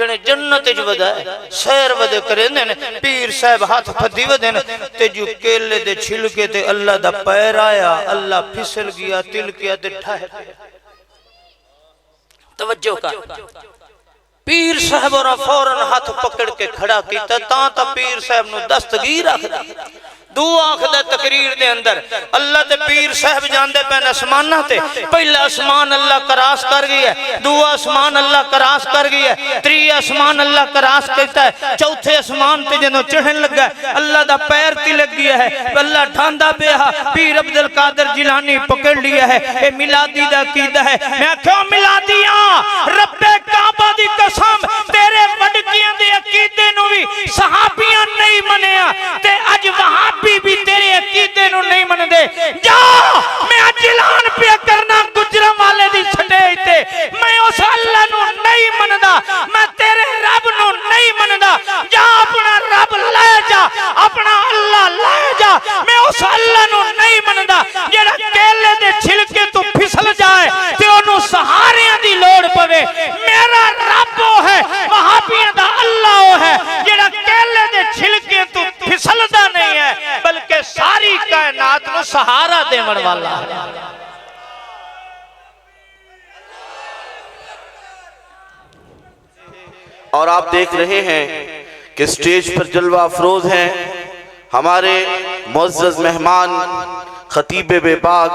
जने जन्नत च वधाए सैर वधे करेंदे ने पीर साहब हाथ फदी वधे ने ते जो केले दे छिलके ते अल्लाह दा पैर आया अल्लाह फिसल गया तिलकिया ते ठहर तवज्जो कर पीर साहब और फौरन हाथ पकड़ के खड़ा किया ता पीर साहब नु दस्तगीर आखदा दुआ आखदा तकरीर दे अंदर अल्लाह ते पीर साहब जांदे पैन आसमाना ते पहला आसमान अल्लाह क्रॉस कर गया दूआ आसमान अल्लाह क्रॉस कर गया तीसरा आसमान अल्लाह क्रॉस करता है चौथे आसमान ते जदों चढ़न लगा अल्लाह दा पैर तिलक गया है अल्लाह ठांदा पिया पीर अब्दुल कादिर जिलानी पकड़ लिया है ए मिलादी दा कीदा है मैं क्यों मिलादियां रब्बे काबा दी कसम तेरे वडकियां दे अकीदे नु भी सहाबियां नहीं मनिया ते अज वहां भी तेरे अकीदे नु नहीं मनदे जा मैं आज ऐलान पे करना गुजरांवाले दी छड़े ते मैं उस अल्लाह नु नहीं मनदा मैं तेरे रब नु नहीं मनदा जा अपना रब ले जा अपना अल्लाह ले जा मैं उस अल्लाह नु नहीं मनदा जेड़ा केले दे छिलके तो फिसल जाए ते ओनु सहारियां दी लोड़ पवे मेरा रब ओ है वहाबियां दा अल्लाह ओ है जेड़ा केले दे छिलके तो फिसलदा नहीं है बल्कि सारी कायनात को सहारा देवन वाला है। और आप देख रहे हैं कि स्टेज पर जलवा अफरोज हैं हमारे मुअज़्ज़ज़ मेहमान खतीब बेबाक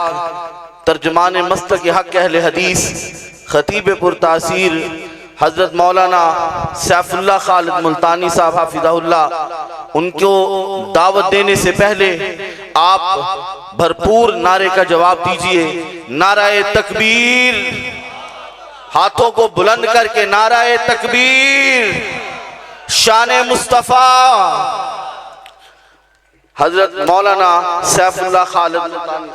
तर्जुमान मस्तक हक अहले हदीस खतीब पुरतासीर हजरत मौलाना सैफुल्लाह खालिद मुल्तानी साहब हाफिज़हुल्लाह उनको दावत देने से पहले आप भरपूर नारे का जवाब दीजिए नाराए तकबीर हाथों को बुलंद करके नाराए तकबीर शान मुस्तफ़ा हजरत मौलाना सैफुल्लाह खालिद मुल्तानी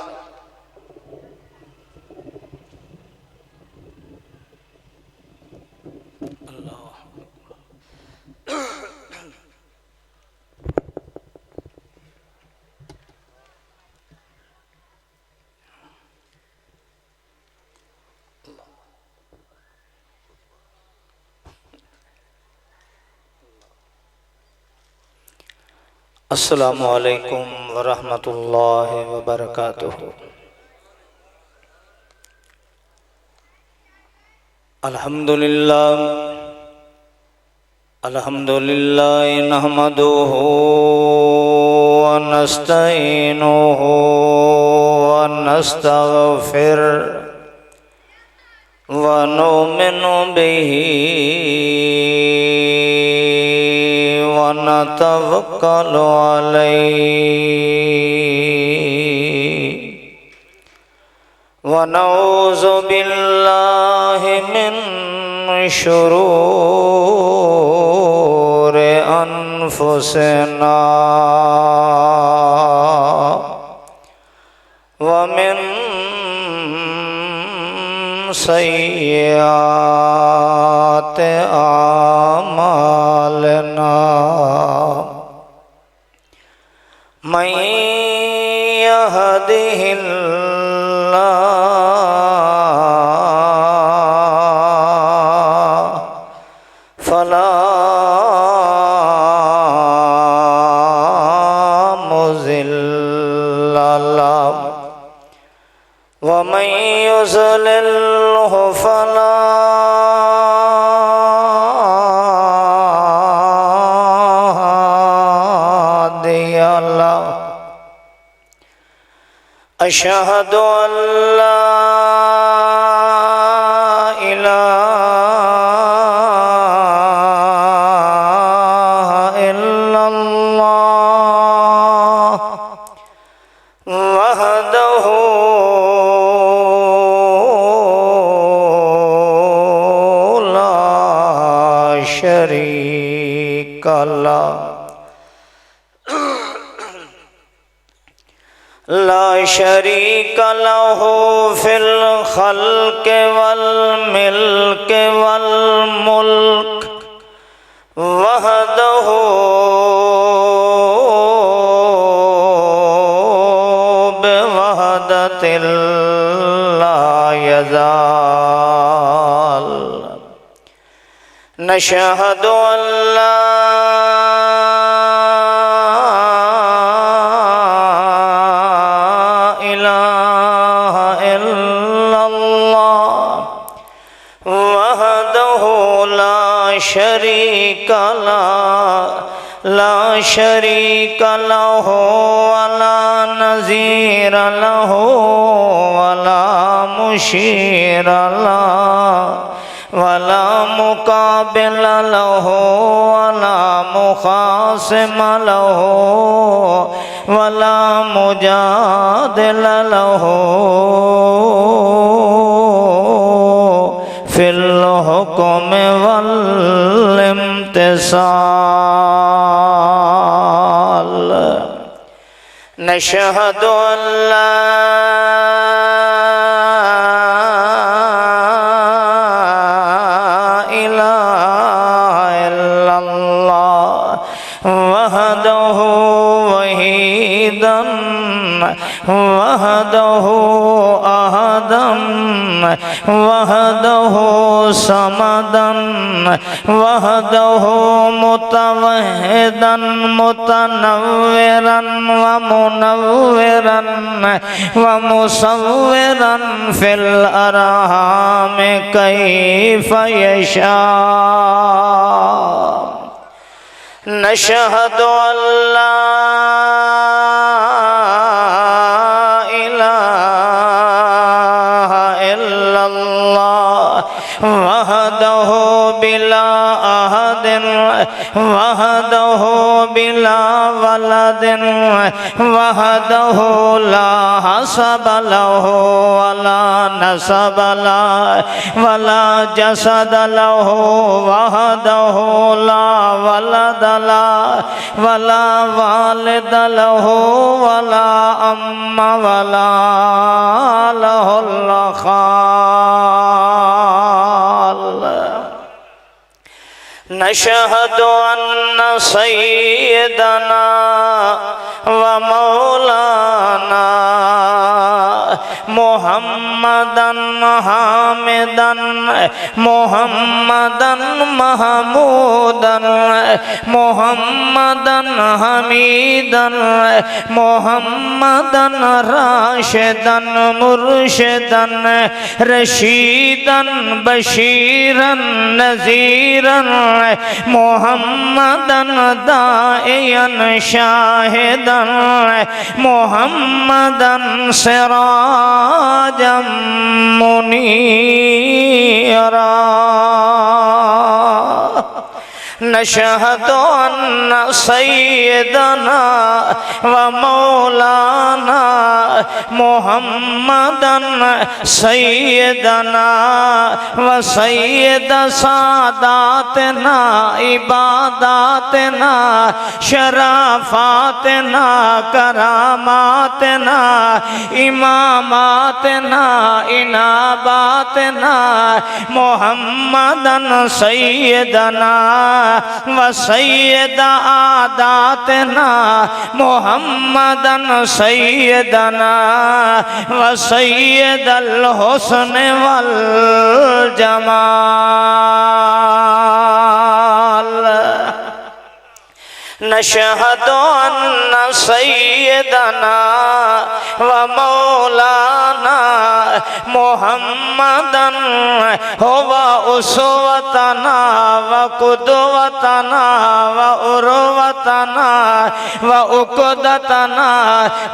अस्सलामु अलैकुम वरहमतुल्लाहि वबरकातुहू। अल्हम्दुलिल्लाह अल्हम्दुलिल्लाह नहमदुहू व नस्तईनुहू व नस्तगफिर व नुमिनु बिही नतवक्कलु अलैहि व नऊज़ु बिल्लाहि मिन शुरूरि अनफुसिना व मिन सय्यिआति आमालिना मन यहदिहिल्लाह फला मुज़िल्ल लहु व मन युज़लिल्हु फला अशहदु अल्ला इलाहा इल्लल्लाह वहदहु ला शरीका लहु ला शरीक लहु फिल खल्क वल मिल्क वल मुल्क वहदहु बिवहदतिल ला यज़ाल नशहदु अल्ला इलाहा इल्लल्लाह वहदहु ला शरीका ला शरीका लहु वला नज़ीर लहु वला मुशीर लहु वला मुकाबिल लहु वला मुखासिम लहु वला मुजादिल लहु फिल हुक्म वल इम्तिसाल। नशहदु अल्ला इलाहा इल्लल्लाह वहदहु वहीदन वहदहु अहदन वहदहु समदन वहदहु मुतवहिदन मुतनव्विरन व मुनव्विरन व मुसव्विरन फिल अरहाम कैफ यशा। नशहदु अल्ला इलाहा इल्लल्लाह वहदहु बिला अहदिन वहदहु बिला वलदिन वहदहु ला हसब लहु वला नसब लहु वला जसद लहु वहदहु ला वलद लहु वला वालिद लहु वला अम्मा वला लहुल खाल। नशहदु अन्न सय्यदना व मौलाना मुहम्मदन हामिदन मुहम्मदन महमूदन मुहम्मदन हमीदन मुहम्मदन राशिदन मुर्शिदन रशीदन बशीरन नज़ीरन मुहम्मदन दाइयन शाहिदन मुहम्मदन सिराजम मुनीरा। नशहदु अन्न सय्यदना व मौलाना मुहम्मदन सय्यदना व सय्यद सादातना इबादातना शराफातना करामातना इमामातना इनाबातना मुहम्मदन सय्यदना व सय्यद आदातना मुहम्मदन सय्यदना व सय्यदल हुस्न वल जमाल। नशहदु अन्न सय्यदना व मौलाना मुहम्मदन हुवा उसवतना व कुदवतना व उर्वतना व उक़दतना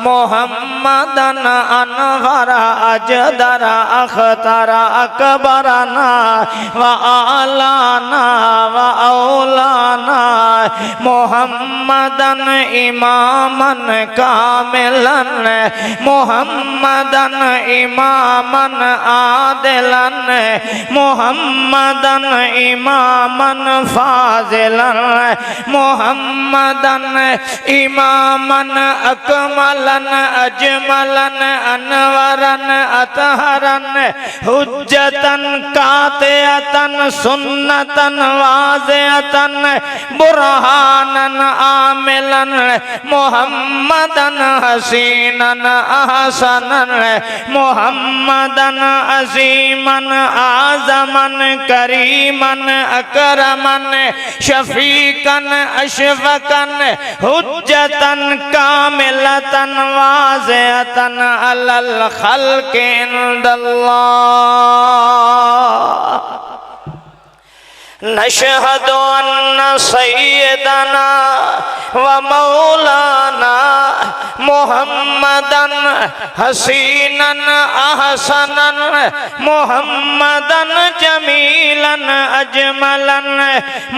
मुहम्मदन अनवरा अजदरा अख्तरा अकबरना व आलाना व औलाना मुहम्मदन इमामन कामिलन मुहम्मदन इमामन आदिलन मुहम्मदन इमामन फाजिलन मुहम्मद मुहम्मदन इमामन अकमलन अजमलन अनवरन अतहरन हुज्जतन कातिअतन सुन्नतन वाज़िअतन बुरहानन आमिलन मुहम्मदन हसीनन अहसनन मुहम्मदन अज़ीमन आज़मन करीमन अकरमन शफीकन अशफकन हुज्जतन कामिलतन वाज़िअतन अलल खल्क़ि इंदल्लाह। नशहदु अन्ना सय्यदना व मौलाना मुहम्मदन हसीनन अहसनन मुहम्मदन जमीलन अजमलन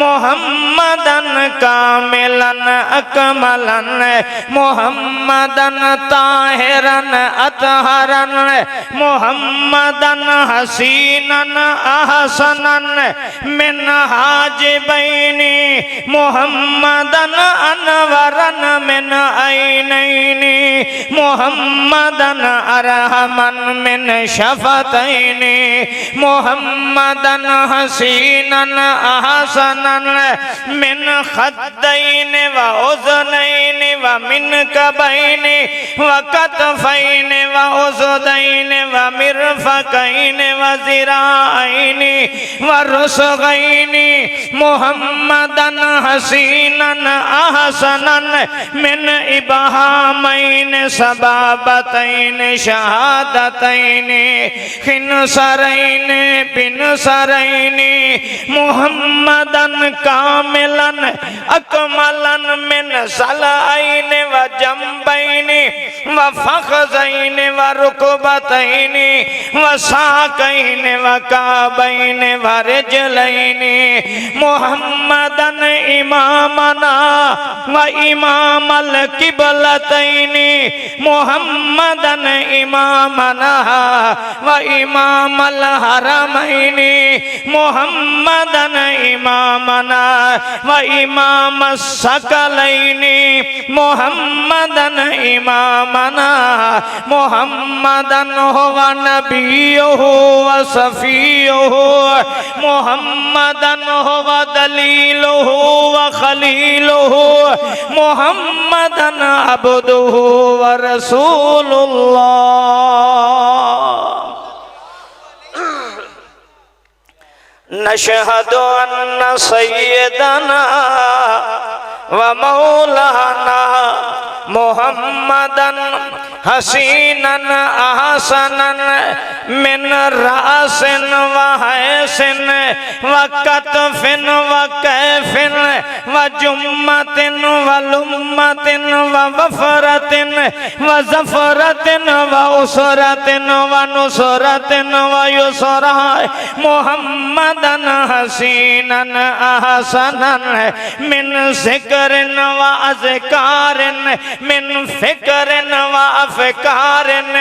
मुहम्मदन कामिलन अकमलन मुहम्मदन ताहिरन अतहरन मुहम्मदन हसीनन अहसनन मिन हाजिबैनी मुहम्मदन अनवरन मिन ऐनैनी मुहम्मदन अरहमन मिन शफतैनी मुहम्मदन हसीनन अहसनन मिन खद्दैन व उज़नैन व मिन कबैन व कतफैन व उज़दैन व मिरफकैन व ज़िराऐन व रुसगैन मुहम्मदन हसीनन अहसनन मिन इबहामैन सबाबतैन शहादतैन खिनसरैन बिनसरैन मुहम्मदन कामिलन अकमलन मिन सलऐन व जंबैन व फखज़ैन व रुकबतैन व साकैन व काबैन व रिजलैन मुहम्मदन इमामना व इमामल किबलतैन मुहम्मदन इमामना व इमामल हरमैन मुहम्मदन इमामना व इमाम सकलैन मुहम्मदन इमामना मुहम्मदन हुवा नबियुहु व सफियुहु मुहम्मदन हुवा दलीलुहु व खलीलुहु मुहम्मदन अब्दुहु व रसूलुल्लाह। नशहदु अन्ना सय्यदना व मौलाना मुहम्मदन हसीनन अहसनन मिन रासिन व हैसिन व कतफिन व कैफिन व जुम्मतिन व लुम्मतिन व वफरतिन व ज़फरतिन व उसरतिन व नुसरतिन व युसरा मुहम्मदन हसीनन अहसनन मिन ज़िक्रिन व अज़कारिन मिन फ़िक्रिन व अफ़कारिन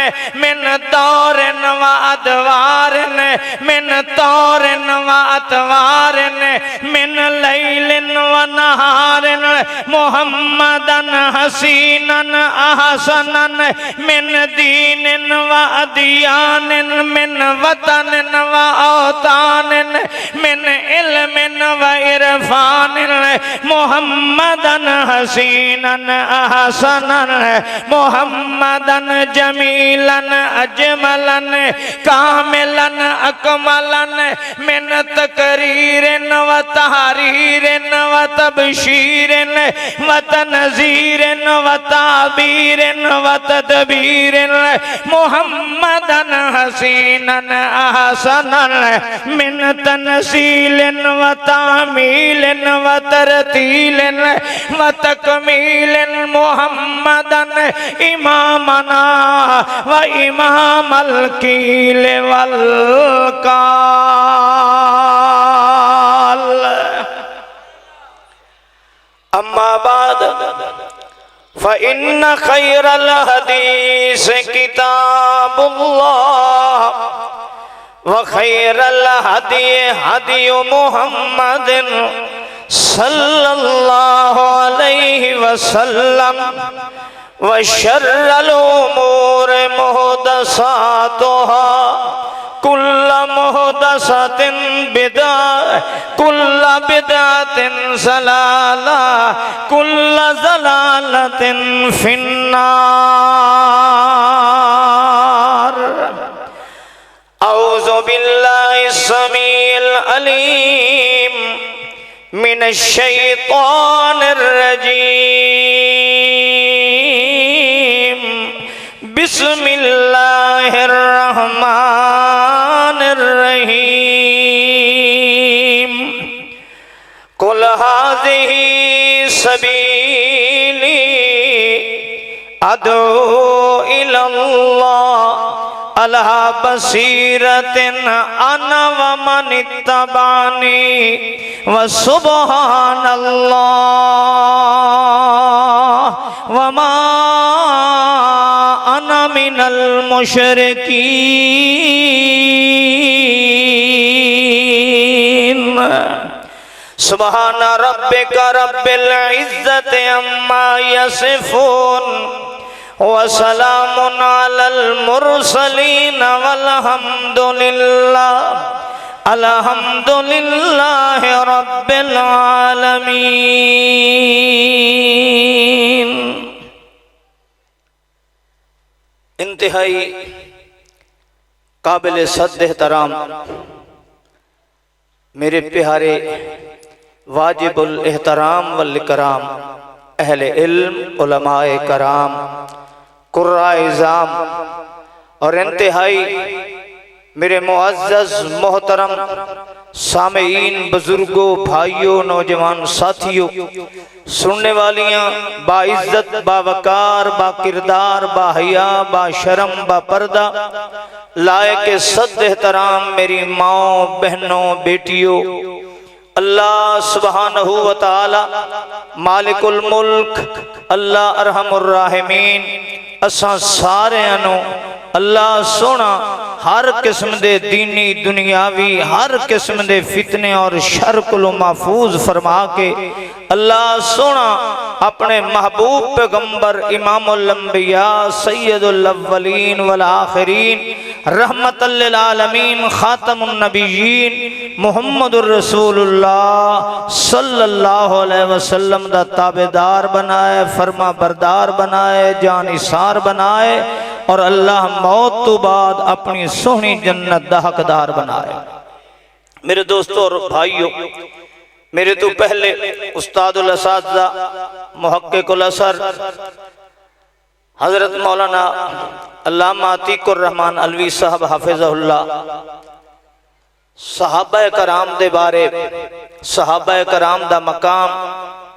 मिन दौरिन व अदवारिन मिन तौरिन व अतवारिन मिन लैलिन व नहारिन मुहम्मदन हसीनन अहसनन मिन दीनिन व अदियानिन मिन वतनिन व औतानिन मिन इल्मिन व इरफानिन मुहम्मदन हसीनन अहसनन मुहम्मदन जमीलन अजमलन कामिलन अकमलन मिन तकरीरिन व तहरीरिन व तबशीरिन व तनज़ीरिन व ताबीरिन व तदबीरिन मुहम्मदन हसीनन अहसनन मिन तनसीलिन व तामीलिन व तरतीलिन व तकमीलिन मुहम्मदन इमामना व इमामल कील वल काल। अम्मा बाद फ़इन्न खैरल हदीस किताबुल्लाह व खैरल हदी हदी मुहम्मदिन सल्लल्लाहु अलैहि वसल्लम व शर्रल उमूर मुहदसातुहा कुल्ल मुहदसतिन बिदा कुल्ल बिदातिन ज़लाला कुल्ल ज़लालतिन फिन्नार। औज़ु बिल्लाहि समीइल अलीम मिनश शैतानिर रजीम। बिस्मिल्लाहिर रहमानिर रहीम। कुल हाज़िही सबीली अदू इलल्लाह अला बसीरतिन अना व मन इत्तबानी व सुब्हानल्लाह व मा अना मिनल मुशरिकीन। सुब्हान रब्बिका रब्बिल इज्जति अम्मा यसिफून वसलामुन अलल मुरसलीन अल्हम्दुलिल्लाहि रब्बिल आलमीन। इंतहाई काबिल सद एहतराम मेरे प्यारे वाजिबुल एहतराम वल इकराम अहले इल्म उलमाए कराम कुर्राइज़ाम और इंतहाई मेरे मुअज़्ज़ज़ मोहतरम सामीईन बुजुर्गों भाइयों नौजवान साथियों सुनने वालियाँ बाइज्जत बावकार बाकिरदार बाहया बाशरम बापर्दा लायक सद एहतराम मेरी माओ बहनों बेटियों, अल्लाह सुब्हानहू व तआला मालिकुल मुल्क अल्लाह अरहमुर राहिमीन असां सारियां नूं अल्लाह सोना हर किस्म दे दीनी दुनियावी हर किस्म दे फितने और शर कोलों महफूज फरमा के अल्लाह सोना अपने महबूब पैगंबर इमामुल अंबिया सैयदुल अव्वलीन वल आखिरीन रहमतल लिल आलमीन खातमुन नबिय्यीन मुहम्मदुर रसूलुल्लाह सल्लल्लाहु अलैहि वसल्लम दा ताबेदार बनाए, फरमा बरदार बनाए, जानिसार बनाए और अल्लाह मौत तो बाद अपनी सोहनी जन्नत दा हकदार बनाए। मेरे दोस्तों और भाइयों, मेरे तो पहले उस्तादुल असातिज़ा मुहक्किकुल असर हजरत मौलाना अल्लामा अतीकुर रहमान अलवी साहब हाफिज़हुल्लाह सहाबा कराम दे बारे सहाबा कराम दा मकाम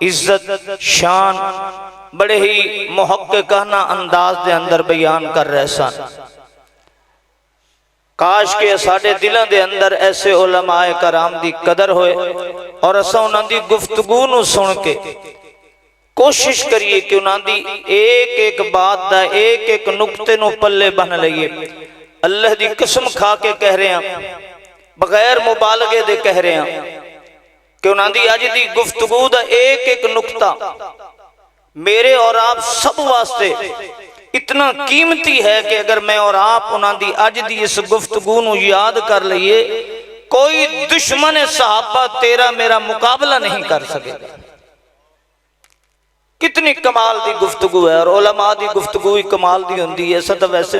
इज्जत शान बड़े ही मुहक्किकाना अंदाज दे अंदर बयान कर रहे सन। काश के साडे दिलों दे अंदर ऐसे उलमाए कराम दी कदर होए और असां उन्हां दी गुफ्तगू नूं सुन के कोशिश करिए कि उन्हां दी एक एक बात दा एक एक नुक्ते नूं पल्ले बन लईए। अल्लाह दी कसम खा के कह रहे हैं, बगैर मुबालगे दे कह रहे हैं कि उन्हां दी अज दी गुफ्तगू दा एक एक नुक्ता मेरे और आप सब वास्ते इतना कीमती है कि अगर मैं और आप उन्हां दी अज दी इस गुफ्तगू नूं याद कर लईए, कोई दुश्मन सहाबा तेरा मेरा मुकाबला नहीं कर सकेगा। कितनी कमाल दी गुफ्तगू है और उलमा दी गुफ्तगू ही कमाल दी होंदी है। ऐसा तो वैसे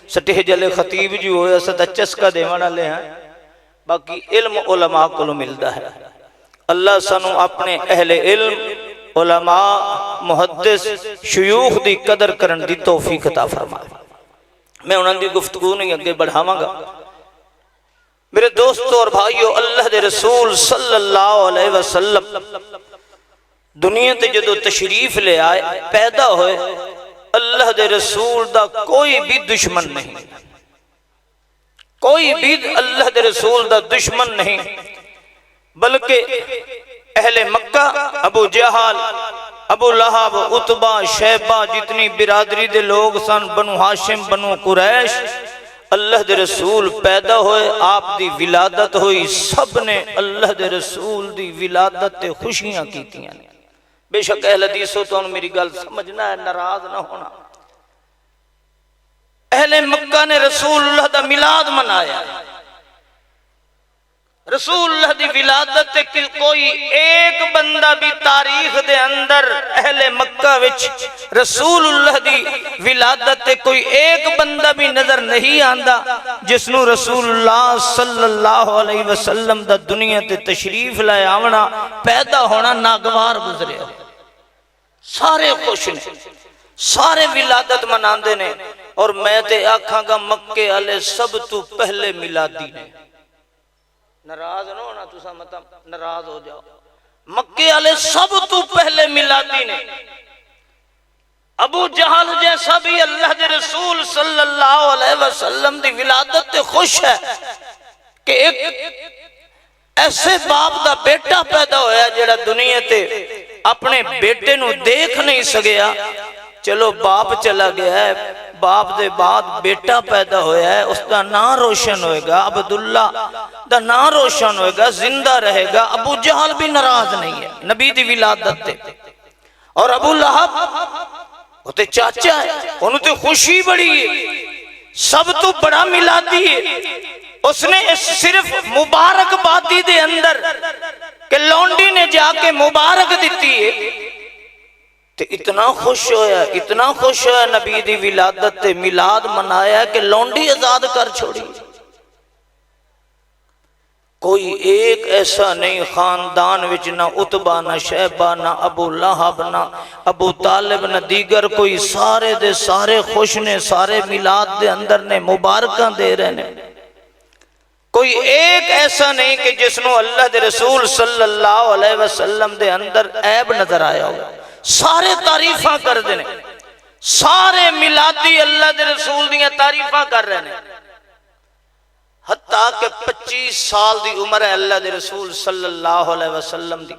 स्टेज वाले खतीब जी हो, ऐसा तो चस्का देवन वाले हैं, बाकी इल्म उलमा को मिलता है। अल्लाह सानू अपने अहले इल्म उलमा मुहद्दिस शयूख दी कदर करन दी तौफीक अता फरमाए। मैं उन्हां दी गुफ्तगू नहीं अगे बढ़ावांगा। मेरे दोस्तों और भाइयों, अल्लाह दे रसूल सल्लल्लाहु अलैहि वसल्लम दुनिया ते जदों तशरीफ ले आए पैदा होए, अल्लाह दे रसूल दा कोई भी दुश्मन नहीं, कोई भी अल्लाह दे रसूल दा दुश्मन नहीं, बल्कि अहले मक्का अबू जहल अबू लहब उतबा शैबा जितनी बिरादरी दे लोग सन, बनु हाशिम बनु कुरैश, अल्लाह दे रसूल पैदा होए, आप दी विलादत हुई, सब ने अल्लाह दे रसूल दी विलादत ते खुशियां कीतियां ने। बेशक अहले हदीस हो तो मेरी गल समझना है, नाराज ना होना। अहले मक्का ने रसूलुल्लाह दा मिलाद मनाया। रसूलुल्लाह दी विलादत ते कोई एक बंदा भी तारीख दे अंदर अहले मक्का विच रसूलुल्लाह दी विलादत ते कोई एक बंदा भी नजर नहीं आंदा जिसनु रसूलुल्लाह सल्लल्लाहु अलैहि वसल्लम दा दुनिया ते तशरीफ लाए आवना, पैदा होना नागवार गुजरिया। सारे खुश ने, सारे विलादत मनांदे ने। और मैं ते आखांगा मक्के वाले सब तू पहले मिलादी ने। नाराज ना होना, तुसा मत नाराज हो जाओ। मक्के वाले सब तू पहले मिलादी ने। अबू जहल जैसा भी अल्लाह के रसूल सल्लल्लाहु अलैहि वसल्लम दी विलादत ते खुश है कि एक ऐसे बाप दा बेटा पैदा होया जेड़ा दुनिया ते अपने बेटे नू देख नहीं सकिया। चलो बाप चला गया है, बाप दे बाद बेटा पैदा होया है, उसका नाम रोशन होएगा, अब्दुल्ला दा नाम रोशन होएगा, जिंदा रहेगा। अबू जहल भी नाराज नहीं है नबी दी विलादत ते। और अबू लहब वो ते चाचा है, उन्हें तो खुशी बड़ी है, सब तो बड़ा मिलादी है। उसने इस सिर्फ मुबारकबादी दे अंदर के लौंडी ने जाके मुबारक दी है ते इतना खुश होया, इतना खुश होया नबी दी विलादत ते मिलाद मनाया कि लौंडी आजाद कर छोड़ी। कोई एक ऐसा नहीं खानदान विच ना उतबा ना शैबा ना अबू लहब ना अबू तालिब ना दीगर कोई, सारे दे सारे खुश ने, सारे मिलाद दे अंदर ने मुबारकां दे रहे ने। कोई एक ऐसा नहीं कि जिसनु अल्लाह दे रसूल सल्लल्लाहु अलैहि वसल्लम दे अंदर ऐब नजर आया हो। सारे तारीफा कर दे ने, सारे मिलादी अल्लाह दे रसूल दियां तारीफा कर रहे ने। हत्ता के 25 साल दी उम्र है अल्लाह दे रसूल सल्लल्लाहु अलैहि वसल्लम दी।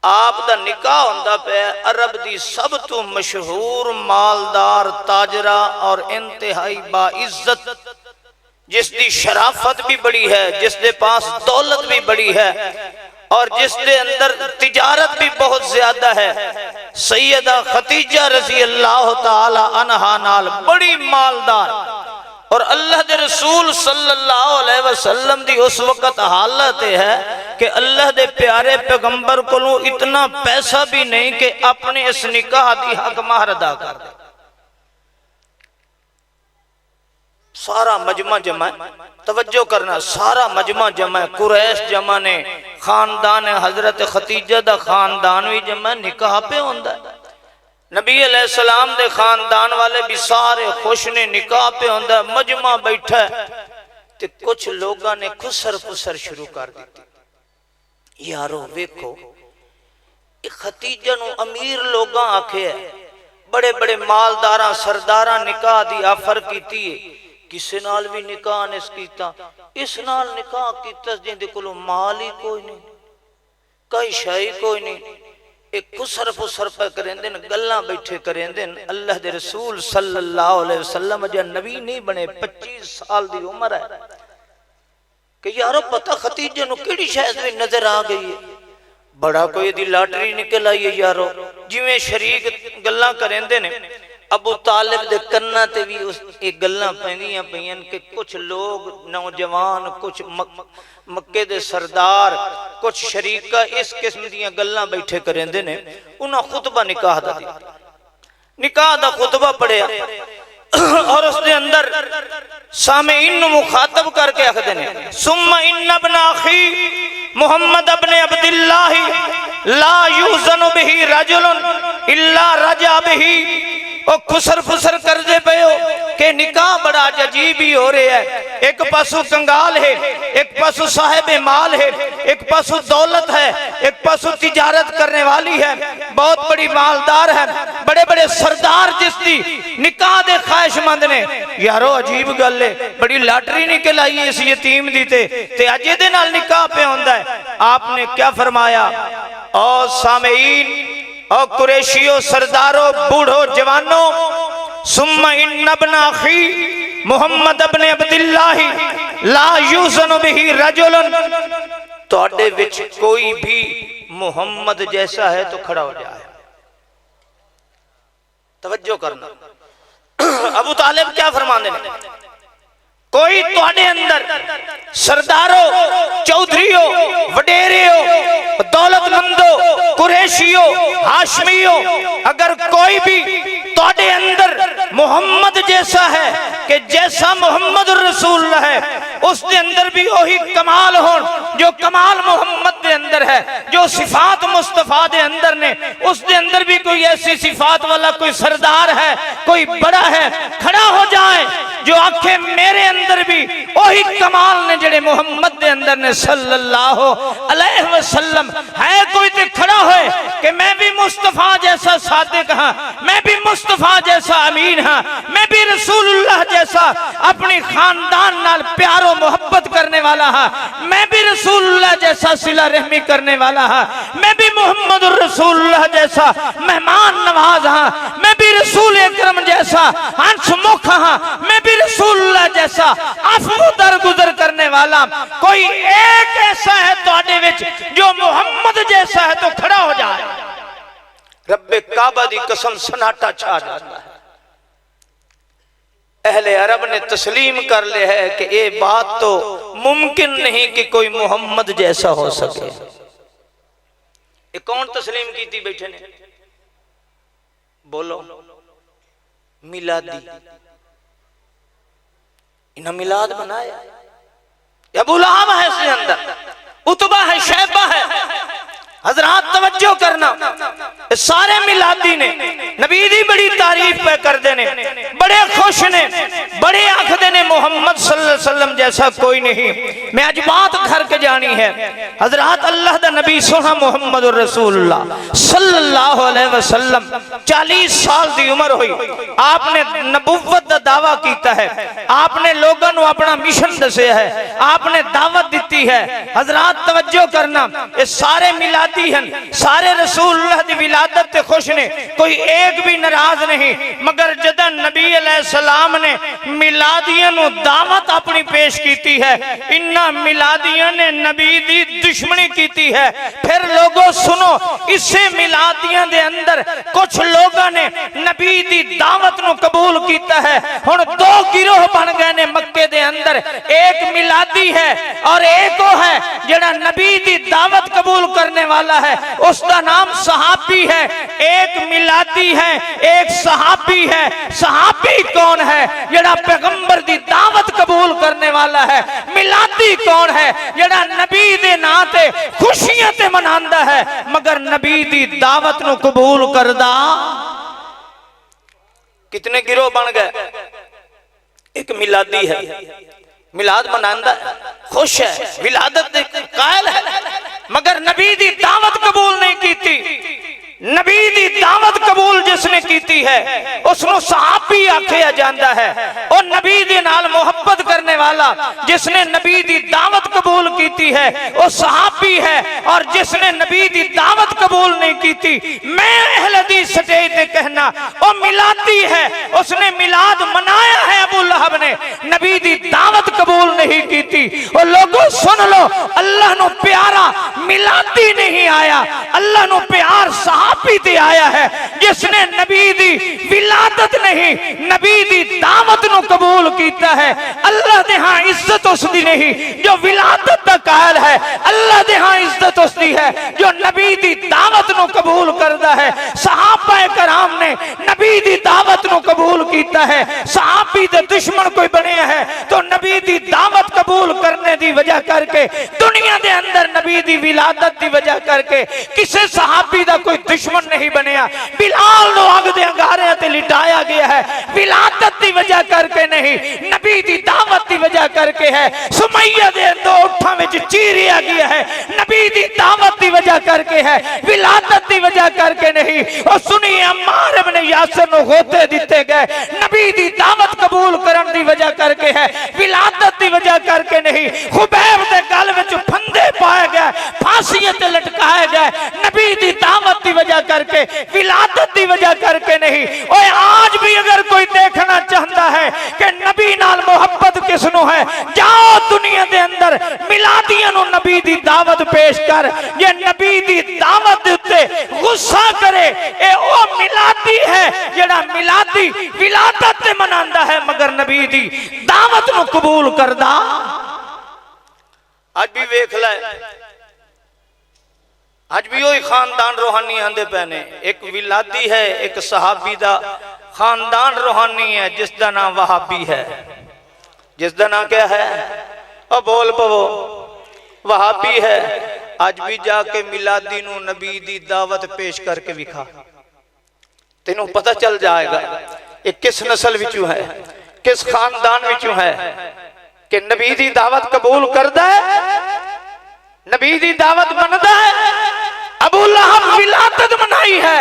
आप दा निकाह होंदा पे अरब दी सब तो मशहूर मालदार ताजरा और इंतहाई बाइज्जत, जिसकी शराफत भी बड़ी है, जिसके पास दौलत भी बड़ी है और जिसके अंदर तिजारत भी बहुत ज्यादा है, सैयदा खतीजा रज़ी अल्लाह ताला अन्हा नाल बड़ी मालदार। और अल्लाह दे रसूल सल्लल्लाहु अलैहि वसल्लम दी उस वक्त हालत है कि अल्लाह दे प्यारे पैगंबर कोलों इतना पैसा भी नहीं कि अपने इस निकाह दी हक महर अदा कर दे। सारा मजमा जमा, तवज्जो करना, सारा मजमा जमा, कुरैश जमा ने, खानदान हजरत खतीजा दा खानदान भी जमा, निकाह पे होंदा है। नबी अलैहिस्सलाम दे खानदान वाले भी सारे खुश ने, निकाह पे होंदा, मजमा बैठा ते कुछ लोगों ने खुसर फुसर शुरू कर दी। यारो वेखो, खतीजा नू अमीर लोग आखे है, बड़े बड़े मालदारा सरदारा निकाह दी आफर की, किसी नाल भी निकाह नहीं कीता, इस नाल निकाह कीता जिंदे कोलों माल ही कोई नहीं, कई शाही कोई नहीं। एक खुसर फुसर पे करेंदे न, गल्लां बैठे करेंदे न। अल्लाह दे रसूल सल्लल्लाहु अलैहि वसल्लम जो नबी नहीं बने, 25 साल दी उम्र है कि यारो पता खतीजे नू केड़ी शायद भी नजर आ गई है, बड़ा कोई दी लॉटरी निकल आई है यारो। जिवें शरीक गल्लां करेंदे ने, अबू तालिब दे कन्ना ते भी उस एक गल्लां पैंदियां पईयां कि कुछ लोग नौजवान, कुछ मक्के दे सरदार, कुछ शरीका इस किस्म दीयां गल्लां बैठे करेंदे ने। उन्हां खुतबा निकाह दा खुतबा पढ़िया और उसके अंदर सामीन नू मुखातब करके आखदे ने, सुम्मा इन्ना इब्न अखी मुहम्मद इब्न अब्दुल्लाह ला युज़नु बिही रजुलन इल्ला रजा बिही। ओ खुसर फुसर कर दे पे हो कि निकाह बड़ा अजीब ही हो रहा है। एक पासों कंगाल है, एक पासों साहिब माल है, एक पासों दौलत है, एक पासों तिजारत करने वाली है, बहुत बड़ी मालदार है, बड़े बड़े सरदार जिसकी निकाह दे ख्वाहिशमंद ने। यारो अजीब गल है, बड़ी लॉटरी निकल आई है इस यतीम दी ते अज दे नाल निकाह पे होंदा है। आपने क्या फरमाया, और सामीन और कुरैशियों, सरदारों, बूढ़ो, जवानों, सुम्मा इन्ना इब्न अखी मुहम्मद इब्न अब्दुल्लाह ला युज़नु बिही रजुलन, तोड़े विच कोई भी मुहम्मद जैसा है तो खड़ा हो जाए। तवज्जो करना, अबू तालिब क्या फरमाते हैं, कोई तोड़े अंदर सरदारो, चौधरीओ, वडेरियो, दौलतमंदो, कुरैशियो, हाशमियो, अगर कोई भी तोड़े अंदर मोहम्मद जैसा है कि जैसा मोहम्मद रसूलुल्लाह है, उसके अंदर भी वही कमाल हो जो कमाल मोहम्मद के अंदर है, जो सिफात मुस्तफा के अंदर ने, उसके अंदर भी कोई ऐसी सिफात वाला कोई सरदार है, कोई बड़ा है, खड़ा हो जाए जो आखे मेरे अंदर भी वही कमाल ने जेड़े मोहम्मद के अंदर ने सल्लल्लाहु अलैहि वसल्लम है, कोई तो खड़ा होए कि मैं भी मुस्तफा जैसा सादिक हाँ, मैं भी मुस्तफा जैसा अमीन हाँ, मैं भी रसूलुल्लाह जैसा अपनी खानदान नाल प्यारो मोहब्बत करने वाला हाँ, मैं भी रसूलुल्लाह जैसा सिला रहमी करने वाला हाँ, मैं भी मोहम्मद रसूलुल्लाह जैसा मेहमान नवाज हाँ, मैं भी रसूल अकरम जैसा हंसमुख हाँ, मैं भी रसूलुल्लाह जैसा अफू दरगुजर करने वाला। कोई एक ऐसा है तोड़े विच जो मोहम्मद जैसा है तो खड़ा हो जाए। रब्बे काबा दी कसम सन्नाटा छा जाता है। अहले अरब ने तस्लीम कर ले है कि ये बात तो मुमकिन नहीं कि कोई मोहम्मद जैसा हो सके। ये कौन तस्लीम की थी बैठे ने? बोलो, मिलादी। इन्हें मिलाद बनाया, अबू लहब है इसके अंदर, उतबा है, शैबा है। हजरात तवज्जो करना, सारे मिलादी ने नबी दी बड़ी तारीफ पे करते ने, बड़े खुश ने, बड़े आखदे ने मोहम्मद सल्लल्लाहु अलैहि वसल्लम जैसा कोई नहीं। मैं आज बात घर के जानी है। हजरात अल्लाह दा नबी सोना मोहम्मद रसूलुल्लाह सल्लल्लाहु अलैहि वसल्लम 40 साल की उम्र हुई, आपने नबुव्वत दा दावा कीता है, आपने लोगों को अपना मिशन दसिया है, आपने दावत दी है। हजरात तवज्जो करना, ये सारे मिलादी हैं, सारे रसूलुल्लाह दी विलादत ते खुश ने, कोई एक भी नाराज नहीं। मगर जदा नबी अलैहिस्सलाम ने मिलादियों को दावत अपनी पेश की है, इन्ना मिलादियों ने नबी दी दुश्मनी की है। फिर लोगों सुनो, इससे मिलादियों दे अंदर कुछ लोगों ने नबी दी दावत को कबूल किया है। हुण दो गिरोह बन गए ने मक्के दे अंदर, एक मिलादी है और एक वो है जेड़ा नबी दी दावत कबूल करने वाला है, उसका नाम सहाबी है। एक मिलादी है, एक सहाबी है। सहाबी कौन है? जेड़ा पैगंबर दी दावत कबूल करने वाला है। मिलादी कौन है? जेड़ा नबी दे नां ते खुशियां ते मनांदा है मगर नबी दी दावत नु कबूल करदा। कितने गिरोह बन गए? एक मिलादी है, मिलाद मनांदा है, खुश है, विलादत दे कायल है, मगर नबी दी दावत कबूल नहीं की। नबी दी दावत कबूल जिसने की है उसको सहाबी आखिया जाता है। और नबी दे नाल मोहब्बत करने वाला जिसने नबी दी दावत कबूल की है वो सहाबी है। और जिसने नबी दी दावत कबूल नहीं की, मैं अहले हदीस स्टेज पे कहना वो मिलादी है, उसने मिलाद मनाया है। अबू लहब ने नबी दी दावत कबूल नहीं की। और लोगों सुन लो, अल्लाह नु प्यारा मिलादी नहीं आया, अल्लाह नु प्यार सहाबी ते आया है जिसने नबी दी विलादत नहीं नबी दी दावत नु कबूल कीता है। अल्लाह दे हां इज्जत उसदी नहीं जो विलादत दा कायल है, अल्लाह दे हां इज्जत उसदी है जो नबी दी दावत नु कबूल करदा है। सहाबा कराम ने नबी दी दावत नु कबूल कीता है। सहाबी दे दुश्मन कोई बने है तो नबी दी दावत कबूल करने दी वजह करके, दुनिया दे अंदर नबी दी विलादत दी वजह करके किसी सहाबी दा कोई दुश्मन नहीं बनया। बिलाल नु अग दे अंगारे ते लिटाया गया है, विलादत दी वजह करके नहीं, नबी दी दावत दी वजह करके है। सुमैया दे दो उठां विच चीरिया गया है, नबी दी दावत दी वजह करके है, विलादत दी वजह करके नहीं। और सुनिए, अम्मार इब्न यासिर नु गोते दिते गए, नबी दी दावत कबूल करन दी वजह करके है, विलादत दी वजह करके नहीं। खुबैब दे गल विच फंदे पाए गए, फांसियां ते लटकाए गए, नबी दी दावत दी वजह करके, विलादत दी वजह करके नहीं। ओए आज भी अगर कोई देखना चाहता है कि नबी नाल मोहब्बत किसनू है, जाओ दुनिया दे अंदर मिलादियां नू नबी दी दावत पेश कर। ये नबी दी दावत दे उत्ते गुस्सा करे, ए ओ मिलादी है जेड़ा मिलादी विलादत ते मनांदा है मगर नबी दी दावत नू कबूल करदा। आज भी वेख लै, आज भी वही खानदान रूहानी आंदे पैने। एक विलादी है, एक सहाबी दा खानदान रूहानी है जिसका नाम वहाबी है। जिसका नाम क्या है? और बोल पवो, वहाबी है। आज भी जाके मिलादी नू नबी दी दावत पेश करके विखा, तेनू पता चल जाएगा ये किस नस्ल विचों है, किस खानदान विचों है कि नबी दी दावत कबूल करदा है, नबी दी दावत मनदा है। अबू लहब विलादत मनाई है,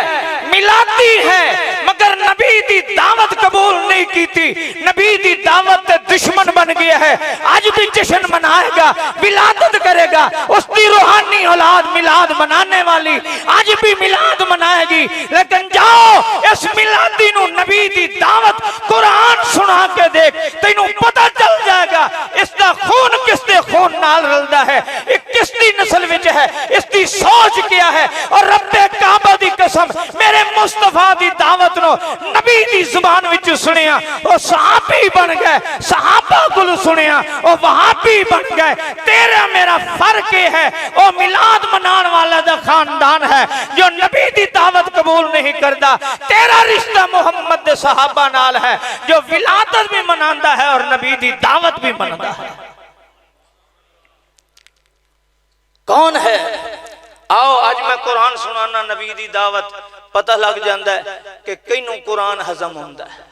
मिलादी है, मगर नबी दी दावत कबूल नहीं की थी। नबी दी दावत ते दुश्मन बन गया है। आज भी जश्न मनाएगा, विलादत करेगा, उसकी रूहानी औलाद मिलाद मनाने वाली आज भी मिलाद मनाएगी। लेकिन जाओ इस मिलादी नू नबी दी दावत कुरान सुना के देख, तेनू पता चल जाएगा इसका खून किसके खून नाल रलदा है, किसकी नस्ल विच है, इसकी सोच क्या है। और रब्बे काबा दी कसम, मेरे मुस्तफा दी दावत नो नबी दी जुबान विच सुनिया, ओ सहाबी बन गए, सहाबा कुल सुनिया, ओ वहाबी बन गए। तेरा मेरा फर्क है, ओ मिलाद मनान वाला दा खानदान है जो नबी दी दावत कबूल नहीं करता। तेरा रिश्ता मोहम्मद दे सहाबा नाल है जो विलादत भी मनांदा है और नबी दी दावत भी मनदा है। कौन है? आओ आज मैं कुरान सुनाना नबी दी दावत, पता लग जाता है कि कईनू कुरान हजम होंदा है,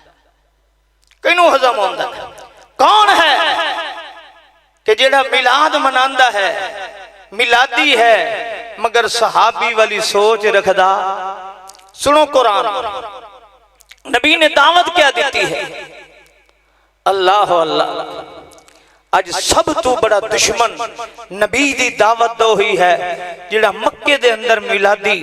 कईनू हजम होंदा है। कौन है कि जेड़ा मिलाद मनांदा है, मिलादी है मगर सहाबी वाली सोच रखदा। सुनो कुरान, नबी ने दावत क्या देती है? अल्लाह अल्लाह। आज सब तो बड़ा दुश्मन नबी दी दावत दो ही है जिहड़ा मक्के दे अंदर मिलादी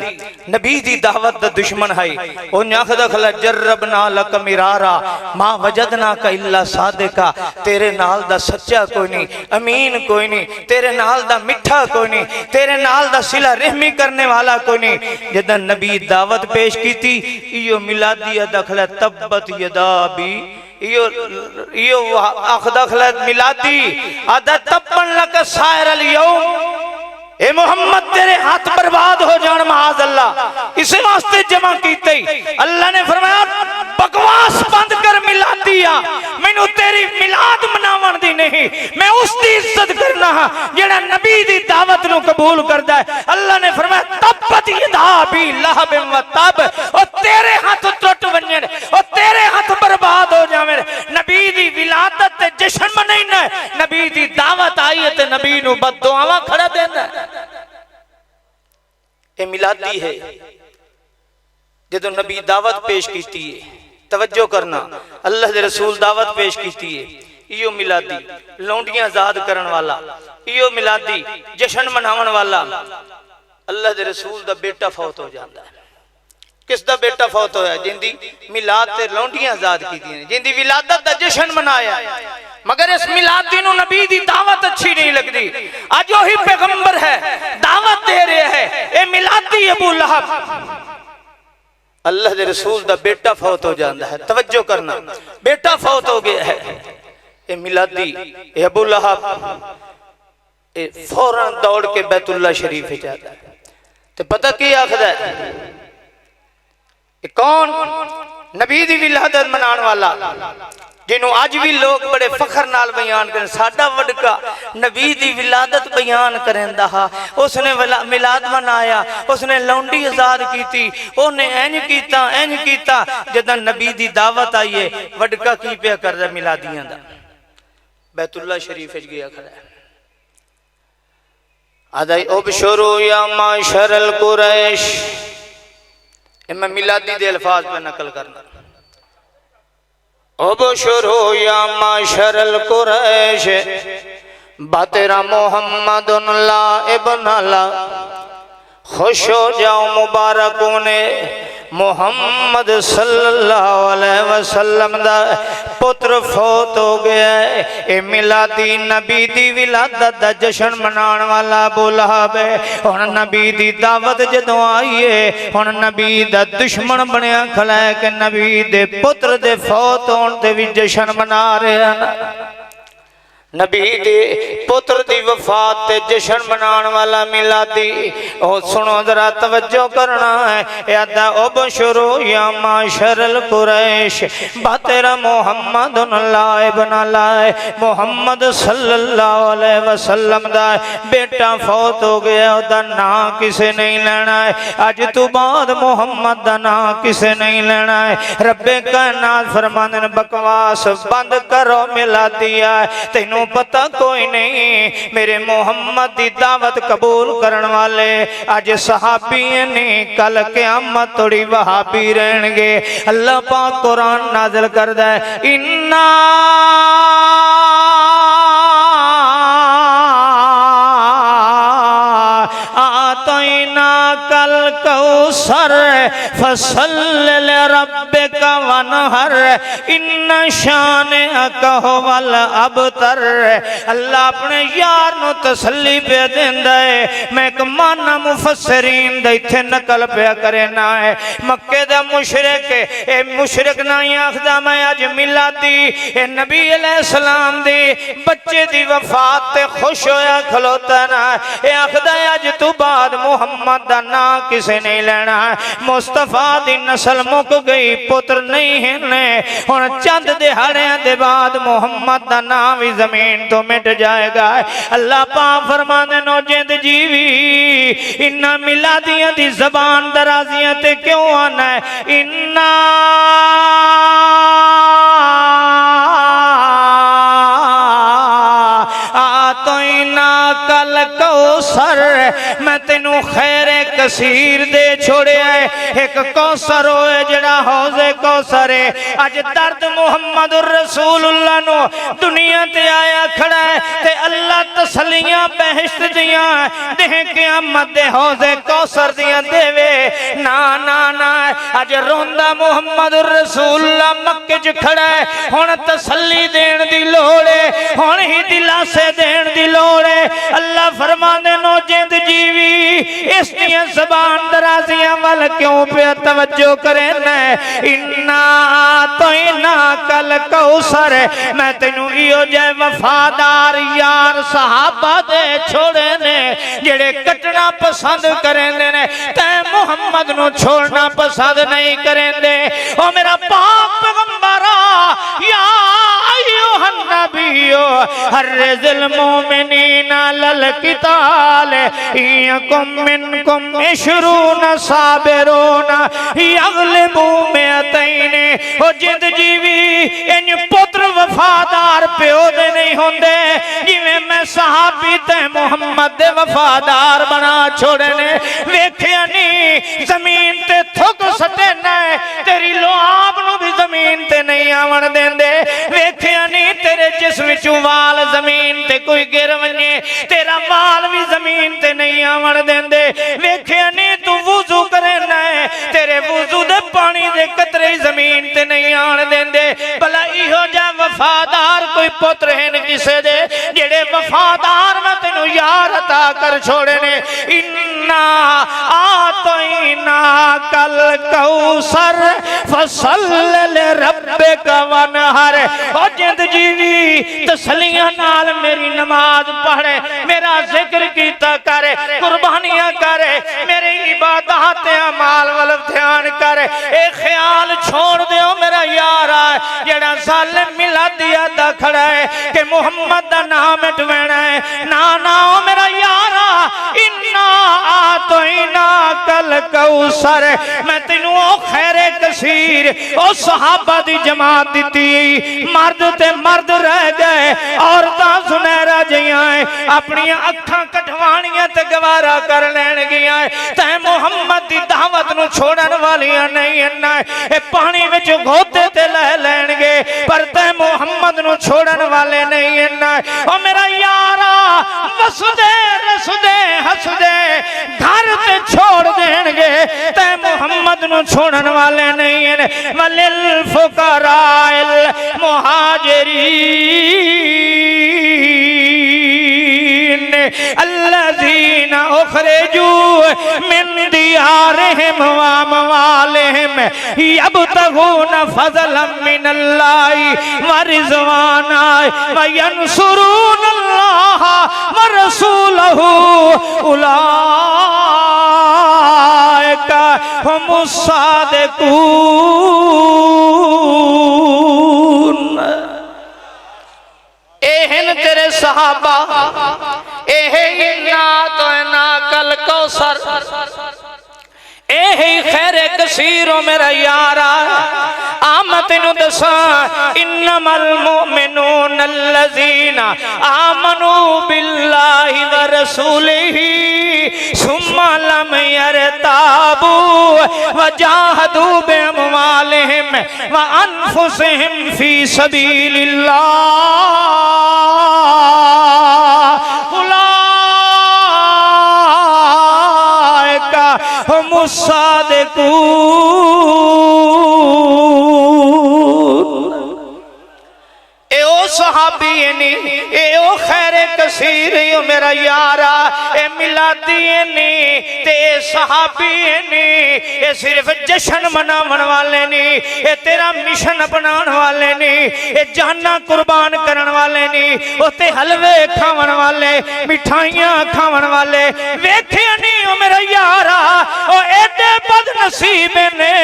नबी दी दावत दा दुश्मन है। ओ आखदा खला जर्रबना लक मिरारा मा वजदना का इल्ला सादिका, तेरे नाल दा सच्चा कोई नहीं, अमीन कोई नहीं, तेरे नाल दा मिठा कोई नहीं, तेरे नाल दा सिला रहमी करने वाला कोई नहीं। जदा नबी दावत पेश कीती, इयो मिलादी अदा खला तब्बत यदा भी यो आखदा खलत मिलादी आदा तब्बन लक सायर अल यौम, ए मोहम्मद तेरे हाथ बर्बाद हो जान माज अल्लाह। इस वास्ते जमा कीते अल्लाह ने फरमाया बकवास बंद कर मिलादिया, मैनू तेरी मिलाद मनावन दी नहीं, मैं उसकी इज्जत करना हां जेड़ा नबी दी दावत नु कबूल करदा है। अल्लाह ने फरमाया तब्बत यदा भी लहब व तब, और तेरे हाथ टुट वंजन, और तेरे हाथ बर्बाद हो जावे। नबी दी विलादत ते जश्न मनाइना, नबी दी दावत आई है ते नबी नु बददुआवां खड़ा देना। ए मिलादी है जदों नबी दावत पेश कीती है, तवज्जो करना, अल्लाह दे रसूल दावत पेश कीती है, इयो मिलादी लौंडियां आजाद करन वाला, इयो मिलादी जश्न मनावन वाला। अल्लाह दे रसूल दा बेटा फौत हो जाता है। किसदा बेटा फौत होया? जिंदी मिलाद ते लौंडियां आजाद कीतियां ने, जिंदी विलादत दा जश्न मनाया, मगर इस मिलादी नू नबी दी दावत अच्छी नहीं लगती। आज वही पैगंबर है दावत दे रहे है, ए मिलादी अबू लहब। अल्लाह दे रसूल दा बेटा फौत हो जाता है, तवज्जो करना, बेटा फौत हो गया है, ए मिलादी ए अबू लहब ए फौरन दौड़ के बैतुल्ला शरीफ जाता है। तो पता की आखदा है? कौन? नबी दी विलादत मनाने वाला, जिन्हों आज भी लोग बड़े फखर नाल बयान करें, साडा वडका नबी दी विलादत बयान करेंदा हा, उसने मिलाद मनाया, उसने लौंडी आजाद की, उन्हें इंज कीता। जदों नबी दी दावत आई है, वडका की पिया करदा मिलादियां दा, बैतुल्ला शरीफ च गया खड़ा है। आदाई उबशुरू या माशरल कुरैश, मैं मिलादी दे अल्फाज पे नकल करना। उबशुरू या माशरल कुरैश बातेरा मोहम्मदुन ला इब्न ला, खुश हो जाओ मुबारकों ने मुहम्मद सल्लल्लाहु अलैहि वसल्लम दा पुत्र फौत हो गया है। ए मिलादी नबी दी विलादत दा जश्न मनाण वाला बुलाव है। हुण नबी दी दावत जदों आई है, हुण नबी दा दुश्मन बनया खड़ा है कि नबी दे पुत्र दे फौत होण ते भी जश्न मना रहे हैं। नबी दे पुत्र दी वफात ते जश्न मनाने वाला मिलादी ओ सुनो जरा तवज्जो करना है। यादा उबशुरू या माशरल कुरैश बातेरा मोहम्मद लाइब न लाए। मोहम्मद सल्लल्लाहु अलैहि वसल्लम दा बेटा फौत हो गया, ओदा नां किसे नहीं लेना है। अज तो बाद मोहम्मद दा नां किसे नहीं लेना है। रब्बे कायनात फरमांदे ने बकवास बंद करो मिलादिया, तैनू पता कोई नहीं मेरे मोहम्मद की दावत कबूल करने वाले अज सहाबी ने, कल क़यामत थोड़ी वहाबी रहणगे। अल्लाह पाक कुरान नाज़िल करदा है, इन्ना आतैना कल कौसर फसल्लि लिरब्बिका वनहर इन्ना शानिअका हुवल अबतर। अल्लाह अपने यार नू तसल्ली पे देंदा है। मैं एक माना मुफस्सिरीन दा इत्थे नकल पे करे ना है। मक्के दा मुशरिक ए मुशरिक नहीं आखदा मैं अज मिलादी ए नबी अलैहिस्सलाम दी बच्चे दी वफात ते खुश होया खलोता ना। ए आखदा अज तू बाद मुहम्मद दा नां किसे नहीं लेना है। मुस्तफा दी नस्ल मुक गई, पुत्र नहीं है। हुण चंद दिहाड़ियां दे बाद मुहम्मद दा नां भी जमीन तो मिट जाएगा। अल्लाह पाक फरमांदे नो जिंद जीवी इन्ना मिलादियां दी ज़बान दराजियां ते क्यों आना है। इन्ना आतैना कल कौसर, मैं तेनू खैरे कसीर दे छोड़िया है। एक कौसर होए जड़ा हौज़े कौसर है। अज दर्द मुहम्मद रसूलुल्लाह नो दुनिया ते आया खड़ा है ते अल्लाह तसलियां बहश्त दियां देह क़यामत दे हौज़े कौसर दियां देवे। ना ना ना अज रोंदा मुहम्मद रसूलुल्लाह मक्के च खड़ा है। हुण तसल्ली देण दी लोड़ है, हुण ही दिलासे देण दी लोड़ है। अल्लाह फरमांदे नो जिंद जीवी इस दियां ज़बान दराजियां वाल क्यों पे तवज्जो करे न। इन्ना तैना कल कौसर, मैं तेनू इहो जे वफादार यार सहाबा दे छोड़े ने जेड़े कटना पसंद करेंदे ने, ते मुहम्मद नू छोड़ना पसंद नहीं करेंदे। ओ मेरा पाक पैगंबरा या अय्युहन नबियो हर्रिज़िल मोमिनीना लल किताल यकुम मिनकुम इशरून साबिरून यगलिबू मिअतैन। ओ जिंद जीवी इन पुत्र वफादार प्यो दे नहीं होंदे जिवें मैं सहाबी ते मुहम्मद दे वफादार बना छोड़े ने। वेखिया नी जमीन ते थुक सटे न, तेरी लुआब नू भी जमीन ते नहीं आवन देंदे। वेखिया नी तेरे जिस्म विचों वाल जमीन ते कोई गिर वने, तेरा वाल भी जमीन ते नहीं आवन देंदे। वेखिया नी तू वुजू करे न, तेरे वुजू दे पानी दे कतरे जमीन ते नहीं आन देंदे। भला इहो जा वफादार कोई पुत्र हैं किसे दे जेड़े वफादार मैं तेनू यार अता कर छोड़े ने। इन्ना आतैना कल कौसर फसल्लि लिरब्बिका वनहर। ओ जिंद जीवी तसलियां नाल मेरी नमाज पढ़े, मेरा जिक्र कीता करे, कुर्बानियां करे, मेरी इबादत अमाल वाल ध्यान करे। ए ख्याल छोड़ दियो मेरा यार जेड़ा जालिम मिलादिया दा खड़ा है कि मुहम्मद दा नाम मिटवाना है। ना ना मेरा यार इन्ना आतैना कल कौसर, मैं तेनू ओ खैरे कसीर ओ सहाबा दी जमात दिती। मर्द ते मर्द रह गए, औरतां सुनहरा जियां अपनी अखां कटवाणियां ते गवारा कर लैण गियां। तै मुहम्मद दी दावत नू छोड़न वालियां नहीं इन्ना ए पानी विच घोते ते लह लैणगे, पर तै मुहम्मद नू छोड़न वाले नहीं इन्ना। ओ मेरा यारा वसदे रसदे हसदे घर ते छोड़ देणगे, तै मुहम्मद नू छोड़न वाले नहीं है। वलिल फुकराइल मुहाजिरीन अल्लज़ीना उखरिजू मिन दियारिहिम व अमवालिहिम यब्तगूना फज़लन मिनल्लाहि व रिज़वाना व यंसुरूनल्लाह व रसूलहू उलाइका हुमुस सादिकून। एहन तेरे सहाबा एहे इन्ना तो ना कल कौसर एही खैर कसीरो मेरा यारा आमत नु दसा इन्नमल मुमिनून अल्लज़ीना आमनू बिल्लाहि व रसूलिही सुम्मा लम यरताबू व जाहदू बिअमवालिहिम व अनफुसिहिम फी सबीलिल्लाह हुमुस सादिकून। ए ओ सहाबी नी ए ओ खैर कसीर यो मेरा यारा ए मिलादी नी ते सहाबी नी ए सिर्फ जश्न मनावन वाले नी ए तेरा मिशन अपनाने वाले नी ए जाना कुर्बान करन वाले नी ओ ते हलवे खावन वाले मिठाइयां खावन वाले वेखे नी ओ मेरा यारा ओ एडे बदनसीब ने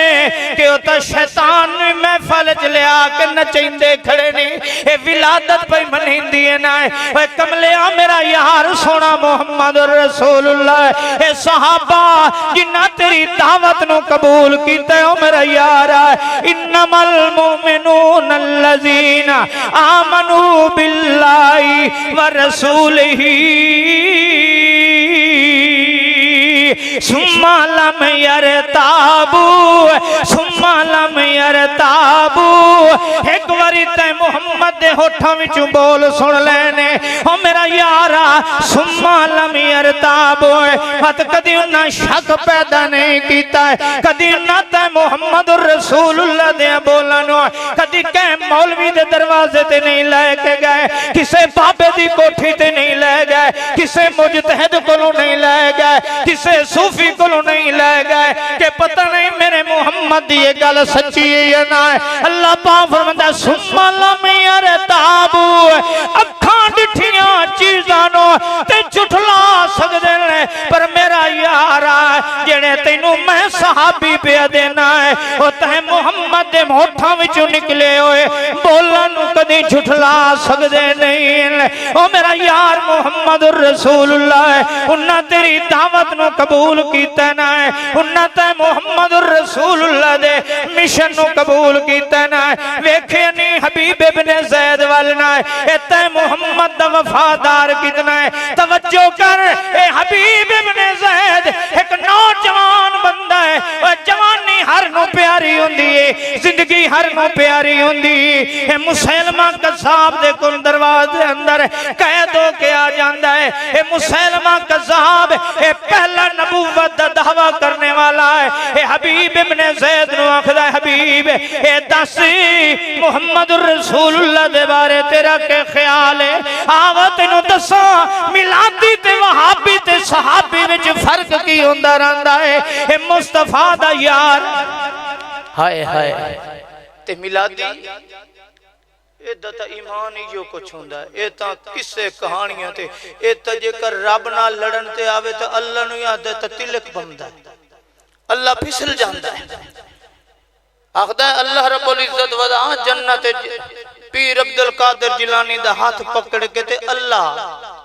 कि ओ ता शैतान महफिल च लिया के नचैंदे खड़े नी ए विलादत पे मनींदी है ना ओए कमलिया मेरा यार सोना मोहम्मद रसूलुल्लाह ए सहाबा जिन्ना तेरी दावत नु कबूल कीता ओ मेरा यार इन्नमल मुमिनून अल्लज़ीना आमनू बिल्लाहि व रसूलिही सुम्मा लम यरताबू सुम्मा लम यरताबू। एक बारी ते मोहम्मद दे होठां विचों बोल सुन लेने ओ मेरा यारा सुम्मा लम यरताबू मत कदी उन्हां शक पैदा नहीं कीता कदी ना ते मोहम्मद रसूलुल्लाह दे बोलन कदी कै मौलवी दे दरवाजे ते नहीं लेके गए किसे बाबे दी कोठी ते नहीं ले गए किसे मुजतहिद कोलों नहीं ले गए किसे सूफी को नहीं ले गए कि पता नहीं मेरे मोहम्मद दी ये गल सच्ची है या ना। अल्लाह पाक फरमांदा सुम्मा लम यरताबू अखां डिठियां चीज़ां नु ते झुठला सकदे ने पर मेरा यारा जेड़े तैनू मैं सहाबी पे देना है ओ तै मोहम्मद दे होठां विचों निकले होए बोलन नु कदी झुठला सकदे नहीं। ओ मेरा यार मोहम्मद रसूलुल्लाह उन्हां तेरी दावत नु कबूल कीता ना उन्हां ते मोहम्मद रसूलुल्लाह दे मिशन नु कबूल कीता ना वेखे नहीं हबीब इब्ने ज़ैद वाल ना ए ते मोहम्मद दा वफादार कितना है तवज्जो कर ए हबीब इब्ने ज़ैद एक नौजवान बंदा है ओ जवानी हर नु प्यारी हुंदी है जिंदगी हर नु प्यारी हुंदी है। मुसलमा कज़ाब दे कोल दरवाजे अंदर कैद हो के आ जांदा है ए मुसलमा कज़ाब ए पहला नबूवत दा दावा करने वाला है ए हबीब इब्ने ज़ैद नु आखदा है हबीब ए दस मोहम्मद रसूलुल्लाह दे बारे तेरा के ख्याल है आवा तेनू दसा मिलादी ते वहाबी ते सहाबी विच फर्क की हुंदा रहंदा है ए मुस्तफा दा यार हाय हाय ते मिलादी एदा ता ईमान ही जो कुछ हुंदा ए ता किस्से कहानियां ते ए ता जेकर रब नाल लड़न ते आवे ते अल्लाह नु याद ते तिलक बनदा अल्लाह फिसल जांदा है आखदा अल्लाह रब्बुल इज्जत वदा जन्नत पीर अब्दुल कादिर जिलानी दा हाथ पकड़ के ते अल्लाह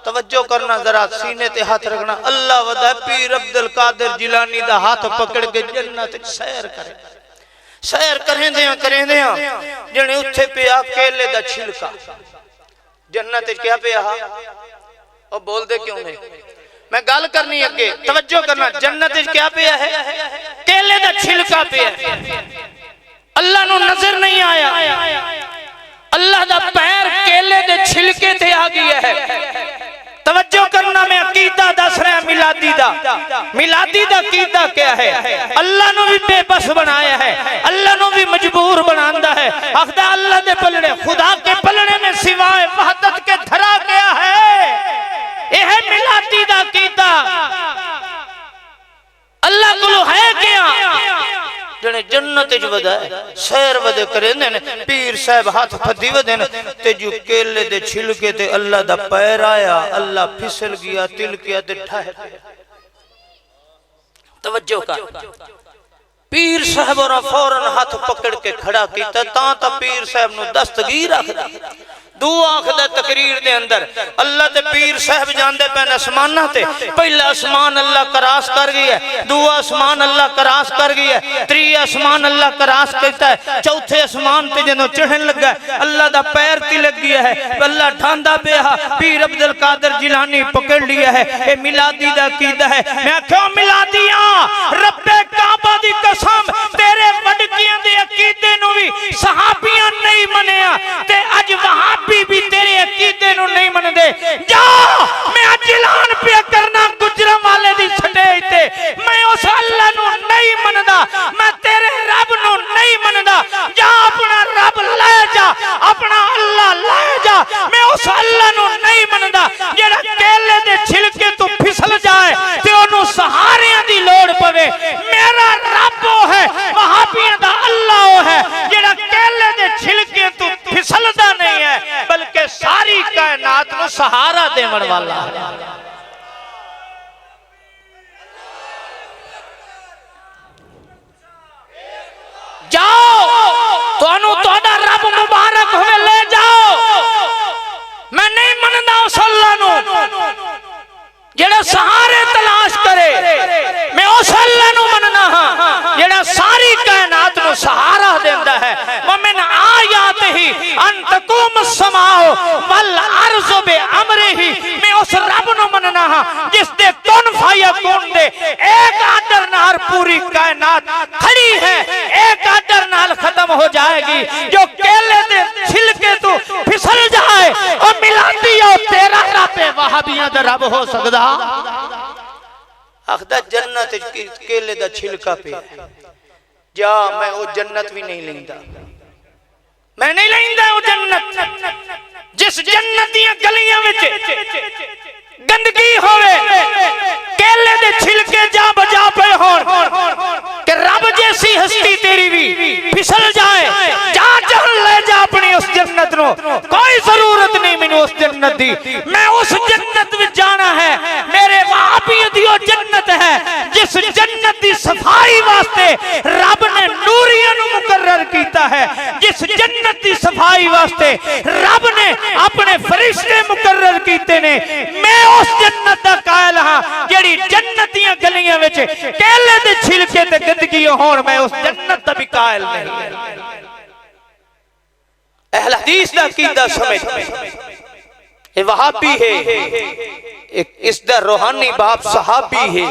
तवज्जो करना जरा सीने ते हाथ रखना अल्लाह वदा पीर अब्दुल कादिर जिलानी दा हाथ पकड़ के जन्नत सैर करे सैर करेंदे जने उत्थे पिया केले दा छिलका जन्नत क्या पिया और बोलते क्यों नहीं मैं गल करनी अगे तवज्जो करना जन्नत क्या पिया है केले दा छिलका पिया अल्लाह नु नजर नहीं आया अल्लाह दा पैर केले दे छिलके ते आ गया है तवज्जो करना मैं अकीदा दस रहा मिलादी दा मिलादी दा कीदा क्या है अल्लाह नु भी बेबस बनाया है अल्लाह नु भी मजबूर बनांदा है आखदा अल्लाह दे पलड़े खुदा के पलड़े में सिवाय वहदत के धरा गया है यह है मिलादी दा कीदा अल्लाह को है क्या जने जन्नत च वदा सैर वदे करेंदे ने पीर साहब हाथ फदी वदे ने ते जो केले दे छिलके ते अल्लाह दा पैर आया अल्लाह फिसल गया तिल किया ते ठहर तवज्जो का पीर साहब और फौरन हाथ पकड़ के खड़ा कीता ता पीर साहब नु दस्तगीर आखदा दो आंख दा तकरीर दे अंदर अल्लाह ते पीर साहब जांदे पैन आसमाना ते पहला आसमान अल्लाह क्रॉस कर गया दूसरा आसमान अल्लाह क्रॉस कर गया तीसरा आसमान अल्लाह क्रॉस करता है चौथे आसमान ते जदों चढ़न लगा अल्लाह दा पैर तिलक गया है अल्लाह ठांदा पिया पीर अब्दुल कादिर जिलानी पकड़ लिया है ए मिलादी दा कीदा है मैं आख्या मिलादिया रब्बे काबा दी कसम तेरे वडकियां दे अकीदे नु भी सहाबियां नहीं मनिया ते अज वहां भी तेरे अकीदे नु नहीं मनदे जा मैं आज ऐलान पे करना गुजरांवाले दी स्टेज ते मैं उस अल्लाह नु नहीं मनदा मैं तेरे रब नु नहीं मनदा जा अपना रब ले जा अपना अल्लाह ले जा मैं उस अल्लाह नु नहीं मनदा जेड़ा केले दे छिलके तू फिसल जाए ते ओनु सहारियां दी लोड़ पवे मेरा रब ओ है वहाबियां दा अल्लाह ओ है जेड़ा केले दे छिलके तू फिसलदा नहीं है बल्कि सारी कायनात नु सहारा देवन वाला जाओ तोनु तोड़ा रब मुबारक होवे ले जाओ मैं नहीं मनदा उस अल्लाह नु जेड़ा सहारे तलाश करे मैं उस अल्लाह नु मनना हां जेड़ा सारी कायनात नु सहारा देंदा है वमिन आयातिही अन तकुम समाओ वल अर्ज़ु बि अमरिही मैं उस रब नु मनना हां जिस दे कुन फयकुन दे एक आदर नाल पूरी कायनात खड़ी है एक आदर नाल खत्म हो जाएगी जो केले दे छिलके तू फिसल जाए और मिलादी ओ तेरा रब वहाबियां दा रब हो सकदा आखदा जन्नत केले दा छिलका पे जा मैं वो जन्नत भी नहीं लेंदा मैं नहीं लेंदा वो जन्नत जिस जन्नत दी गलियां विच गंदगी होवे केले दे छिलके जा बजा पे होण कि रब जैसी हस्ती तेरी भी फिसल जाए जा चल ले जा अपनी उस जन्नत नो कोई जरूरत नहीं मैनू उस जन्नत दी मैं उस जन्नत में जाना है मेरे वहाबियों दी वो जन्नत है जिस जन्नत दी सफाई वास्ते रब ने नूरियां नु मुकर्रर कीता है जिस जन्नत दी सफाई वास्ते रब ने अपने फरिश्ते मुकर्रर कीते ने मैं उस जन्नत दा कायल हां जेड़ी जन्नत दी गलियां विच केले दे छिलके ते गंदगी होण मैं उस जन्नत दा भी कायल नहीं अहले हदीस दा कीदा समझ ये वहाबी है एक इसदा रूहानी बाप सहाबी है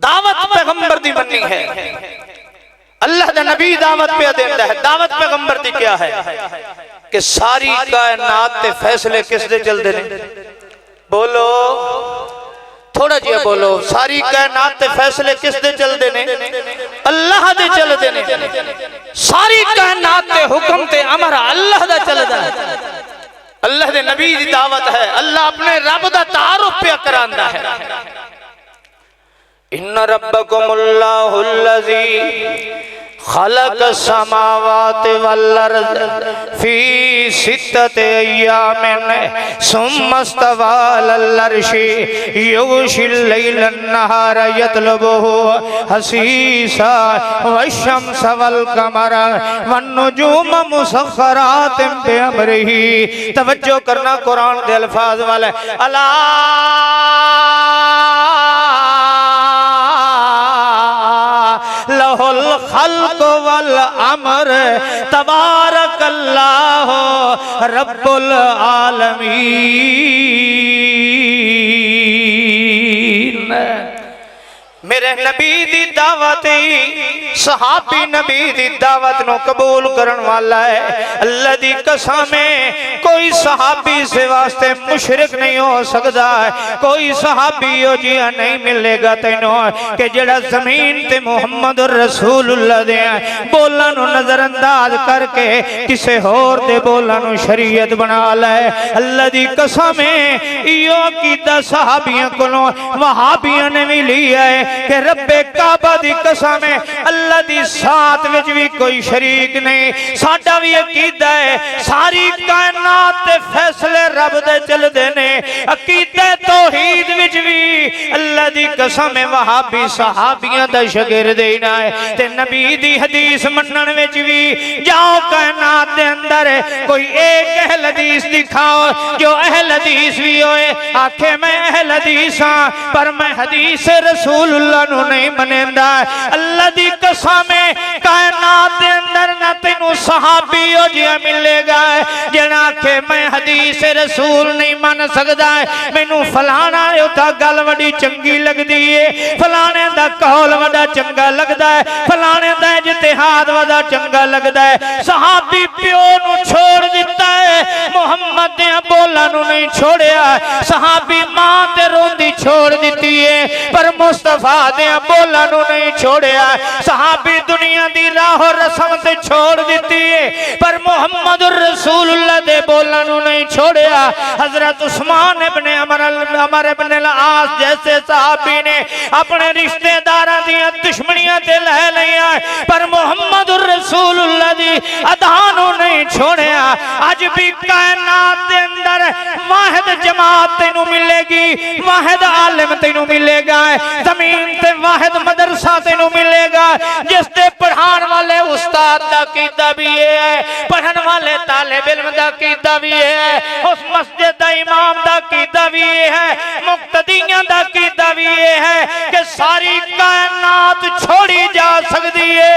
दावत पैगंबर दी बननी है अल्लाह दा नबी दावत पे देंदा है दावत पैगंबर दी क्या है कि सारी कायनात ते फैसले किस दे चलदे ने बोलो थोड़ा जिहा बोलो सारी कायनात ते फैसले किस दे चलदे ने अल्लाह दे चलदे ने सारी कायनात ते हुक्म ते अमर अल्लाह दा चलदा है अल्लाह दे नबी दी दावत है अल्लाह अपने रब दा तारुफ पे करांदा है इन्ना रब्बकुमुल्लाहुल्लज़ी खलक समावाति वल अर्ज़ फी सित्तति अय्यामिन सुम्मा इस्तवा अलल अर्शि युग़शिल लैलन नहार यतलुबुहु हसीसा वश्शम्स वल क़मर वन नुजूम मुसख्खरातिन बिअमरिही तवज्जो करना कुरान दे अल्फाज वाले अला लहुल खल्क वल अमर तबारकल्लाहु रब्बुल आलमीन मेरे नबी दी दावत ही सहाबी नबी दी दावत नो कबूल करन वाला है। अल्लाह दी कसम है कोई सहाबी से वास्ते मुशरिक नहीं हो सकता है। कोई सहाबी हो जिहा नहीं मिलेगा तेनों कि जेड़ा जमीन ते मुहम्मद रसूलुल्लाह दे बोलां नु नजरअंदाज करके किसे होर दे बोलां नु शरीयत बना ले। अल्लाह दी कसम है इयो कीदा सहाबियां कोलों वहाबियां ने भी लिया है कि रब्बे काबा दी कसम है अल्लाह दी साथ विच भी कोई शरीक नहीं। साडा भी अकीदा है सारी कायनात दे फैसले रब दे चलदे ने। अकीदा तौहीद विच भी अल्लाह दी कसम है वहाबी सहाबियां दा शागिर्द ही ना है ते नबी दी हदीस मनन विच भी जाओ कायनात दे अंदर कोई एक अहल हदीस दिखाओ जो अहल हदीस भी होए आखे मैं अहल हदीस हां पर मैं हदीस रसूल नु नहीं मनेंदा। अल्लाह दी कसम है कायनात दे अंदर ना तेनू सहाबी हो जिहा मिलेगा जेड़ा आखे मैं हदीस रसूल नहीं मन सकदा मैनू फलाना उदा गल बड़ी चंगी लगदी है फलाने दा कौल बड़ा चंगा लगदा है फलाने दा इज्तिहाद बड़ा चंगा लगदा है। सहाबी प्यो नु छोड़ दिता है मुहम्मद दे बोलां नु नहीं छोड़िया। सहाबी मां ते रोंदी छोड़ दिती है पर मुस्तफा दे बोलां नु नहीं छोड़िया। सहाबी दुनिया दी राह रस्म ते छोड़ दिती है पर मुहम्मद रसूलुल्लाह दे बोलां नु नहीं छोड़िया। हजरत उस्मान इब्ने अमर इब्ने अल-आस जैसे सहाबी ने अपने रिश्तेदारां दी दुश्मनियां ते ले लिया पर मुहम्मद रसूलुल्लाह दी अदां नु नहीं छोड़िया। अज भी कायनात दे अंदर वाहिद जमात तेनू मिलेगी वाहिद आलिम तेनू मिलेगा जमीन ते वाहिद मदरसा तेनू मिलेगा जिसते पढ़ाने वाले उस्ताद दा कीदा भी है पढ़न वाले तालिब इल्म दा कीदा भी है उस मस्जिद दा इमाम दा कीदा भी है मुक्तदियां दा कीदा भी है कि सारी कायनात छोड़ी जा सकती है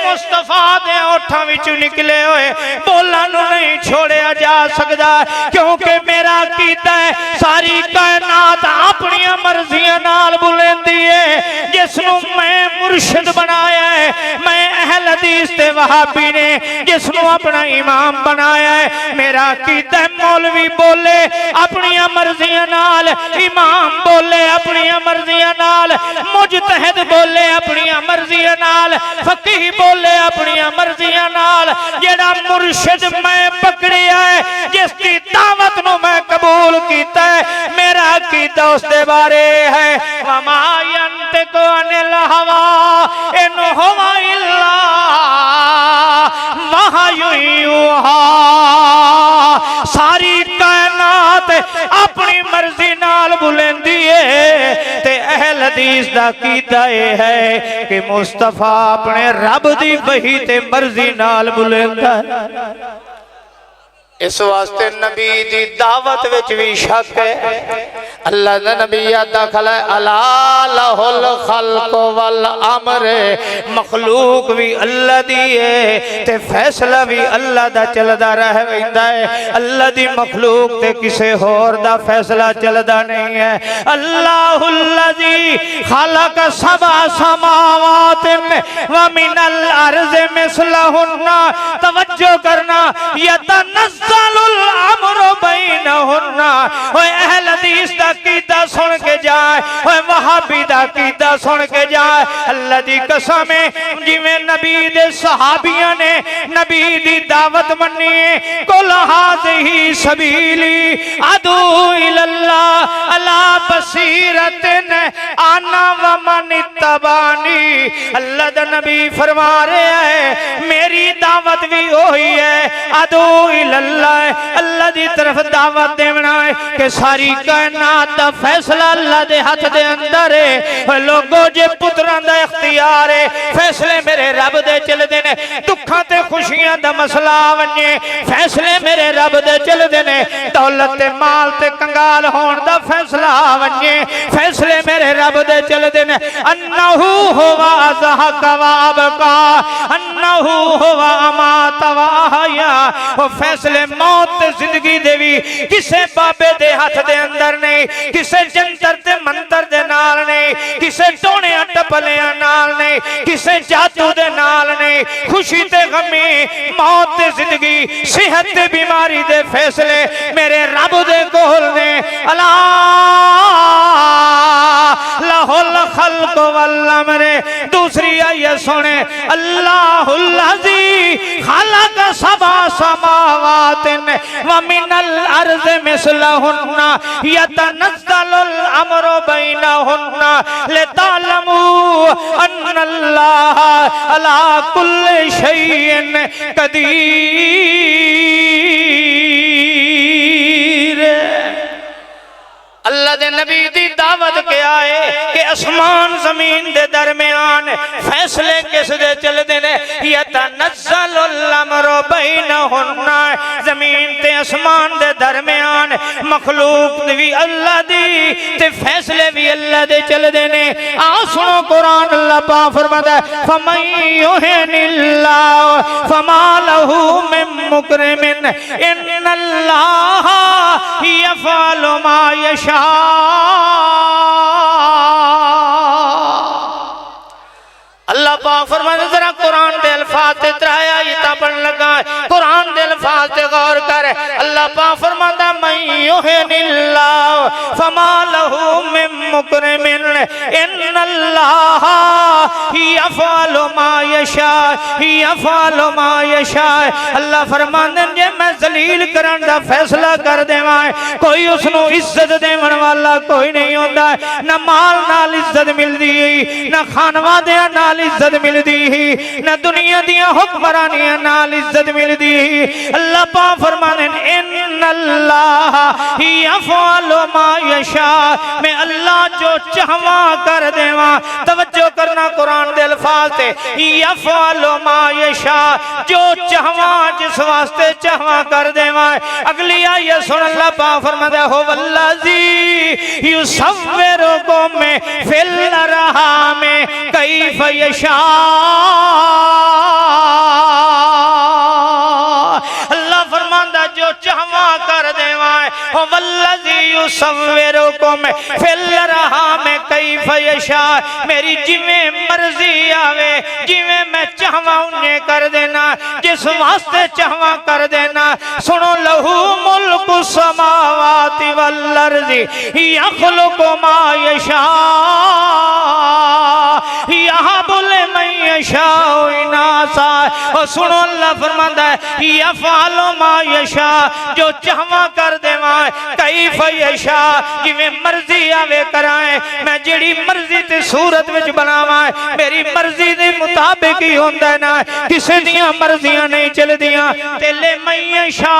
मुस्तफा दे ओठां विचों निकले हुए बोलां नू नहीं छोड़िया जा सकदा क्योंकि मेरा कीदा है सारी कायनात अपनी मर्जियां नाल बुलंदी है जिसनू मैं मुर्शिद बनाया है मैं अहल हदीस ते वहाबी ने जिसनू अपना इमाम बनाया है। मेरा कीदा मौलवी बोले अपनी मर्जियां नाल इमाम बोले अपनी मर्जियां नाल मुजतहिद बोले अपनी मर्जियां नाल फकीह बोले अपनी मर्जियां नाल जेड़ा मुर्शिद मैं पकड़िया है जिसकी दावत नु मैं कबूल कीता है मेरा कीदा उस दे बारे है वमा यंतिकु अनिल हवा इन हुवा इल्ला वहयुहा। सारी कायनात अपनी मर्जी नाल बुलंदी है ते अहल हदीस दा कीदा है कि मुस्तफा अपने रब दी वही ते मर्जी नाल बुलंदा है। इस वास्ते नबी दी दावत विच भी शक है। अल्लाह दा नबी दाखल है अला लहुल खल्क वल अमर मखलूक भी अल्लाह दी है ते फैसला भी अल्लाह दा चलदा रह वैंदा है। अल्लाह दी मखलूक ते किसे होर दा फैसला चलदा नहीं है। अल्लाहुल्लज़ी खलक सबा समावात व मिनल अर्ज़ मिसलहुन्ना तवज्जो करना यतनज़्ज़लुल अम्रु बैनहुन्ना। ओए अहल हदीस दा कीदा सुन के जाए ओए वहाबी दा कीदा सुन के जाए। अल्लाह दी कसम है जिवें नबी दे सहाबियां ने नबी दी दावत मन्नी है कुल हाज़िही सबीली अदू इलल्लाह अला बसीरतिन आना व मन इत्तबानी। अल्लाह दा नबी फरमा रहा है मेरी दावत भी वही है अदू इलल्लाह अल्लाह दी तरफ दावत देना है कि सारी कायनात दा फैसला अल्लाह दे हाथ दे अंदर है। लोगो जे पुत्रां दा इख्तियार है फैसले मेरे रब दे चलदे ने दुखां ते खुशियां दा मसला वने फैसले मेरे रब दे चलदे ने दौलत ते माल ते कंगाल होण दा फैसला वने फैसले मेरे रब दे चलदे ने अन्नहु हुवा ज़हक व अबका अन्नहु हुवा अमात व अहया। वो फैसले मौत ते जिंदगी दे भी किसे बाबे दे हाथ दे अंदर नहीं किसे जंतर ते मंतर दे नाल नहीं किसे टोने पलियां नाल नहीं, किसे जादू दे नाल नहीं। खुशी ते गमी, मौत ते जिंदगी, सेहत ते बीमारी दे फैसले मेरे रब दे कोल ने। अला लाहुल खल्क वल अम्र। दूसरी आयत सुने, अल्लाहुल अज़ी खलक सबा समावातिन व मिनल अर्ज़ मिस्लहुन्ना यतनज़्ज़लुल अम्रु बैनहुन्ना लितअलमू अन्नल्लाह अला कुल्लि शैइन कदीर। अल्लाह दे नबी दी दावत के आए कि आसमान जमीन दे दरमियान फैसले किस दे चलदे ने। यतनज़्ज़लुल अम्रु बैनहुन्ना, जमीन ते आसमान दे दरमियान मखलूक भी अल्लाह दी ते फैसले भी अल्लाह दे चलदे ने। आ सुनो कुरान अल्लाह पाक फरमाता है, फमन युहिनिल्लाह फमा लहू मिन मुकरिमिन इन्नल्लाह यफ़अलु मा यशा। अल्लाह पाक फरमाता, जरा कुरान दे अल्फाज ते त्राया आयतां पढ़न लगा, कुरान दे अल्फाज ते गौर कर। अल्लाह पाक फरमाता, मन युहिनिल्लाह फमा लहू मिन मुकरिमिन इन्नल्लाह यफ़अलु मा यशा, यफ़अलु मा यशा। अल्लाह फरमांदे जे मैं जलील करन दा फैसला कर देवां, कोई उसनू इज्जत देवन वाला कोई नहीं होंदा। ना माल नाल इज्जत मिलदी, ना खानवादियां नाल इज्जत मिलदी, ना दुनिया दियां हुक्मरानियां नाल इज्जत मिलदी। अल्लाह पाक फरमाने, इन्नल्लाह यफ़अलु मा यशा, मैं अल्लाह जो चाहवा कर देवा। तवज्जो करना कुरान दे अल्फाज ते, यफ़अलु मा यशा, जो चाहवा जिस वास्ते चाहवा कर देवा। अगली आयत सुन, अल्लाह पाक फरमाता, हो वल्लज़ी युसव्विरुकुम फिल अरहाम कैफ यशा। अल्लाह फरमांदा जो चाहवा कर देवा। हो वल्लज़ी युसव्विरुकुम फिल अरहाम कैफ यशा, मेरी जिवें मर्जी आवे, जिवें मैं चाहवा उन्हें कर देना, जिस वास्ते चाहवा कर देना। सुनो, लहू मुल्कु समावाति वल अर्ज़ि यख़लुक़ु मा यशा यहबु लिमन यशाउ इनासा। और सुनो, अल्लाह फरमांदा है, यफ़अलु मा यशा, जो चाहवा कर देवा। कैफ यशा, जिवें मर्जी आवे कराए, मैं जिहड़ी मर्जी ते सूरत विच बनावा, मेरी मर्जी दे मुताबिक ही होंदा ना, किसे दियां मर्जियां नहीं चलदियां। ते लिमन यशा,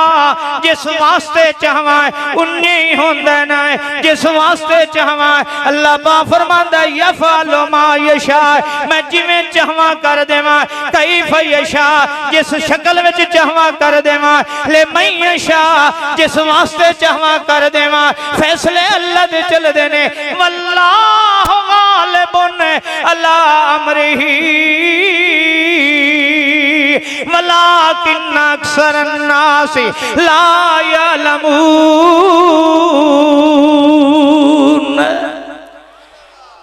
जिस वास्ते चाहवा उन्ने ही होंदा ना, जिस वास्ते चाहवा। अल्लाह पाक फरमांदा, यफ़अलु मा यशा, मैं जिवें चाहवा कर देवा। कैफ यशा, जिस शक्ल विच चाहवा कर देवा। लिमन यशा, जिस वास्ते चाहवा कर देवा। फैसले अल्लाह दे चलदे ने। वल्लाहु गालिबुन अला अमरिही वलाकिन्न अक्सरन नासी ला यअलमून।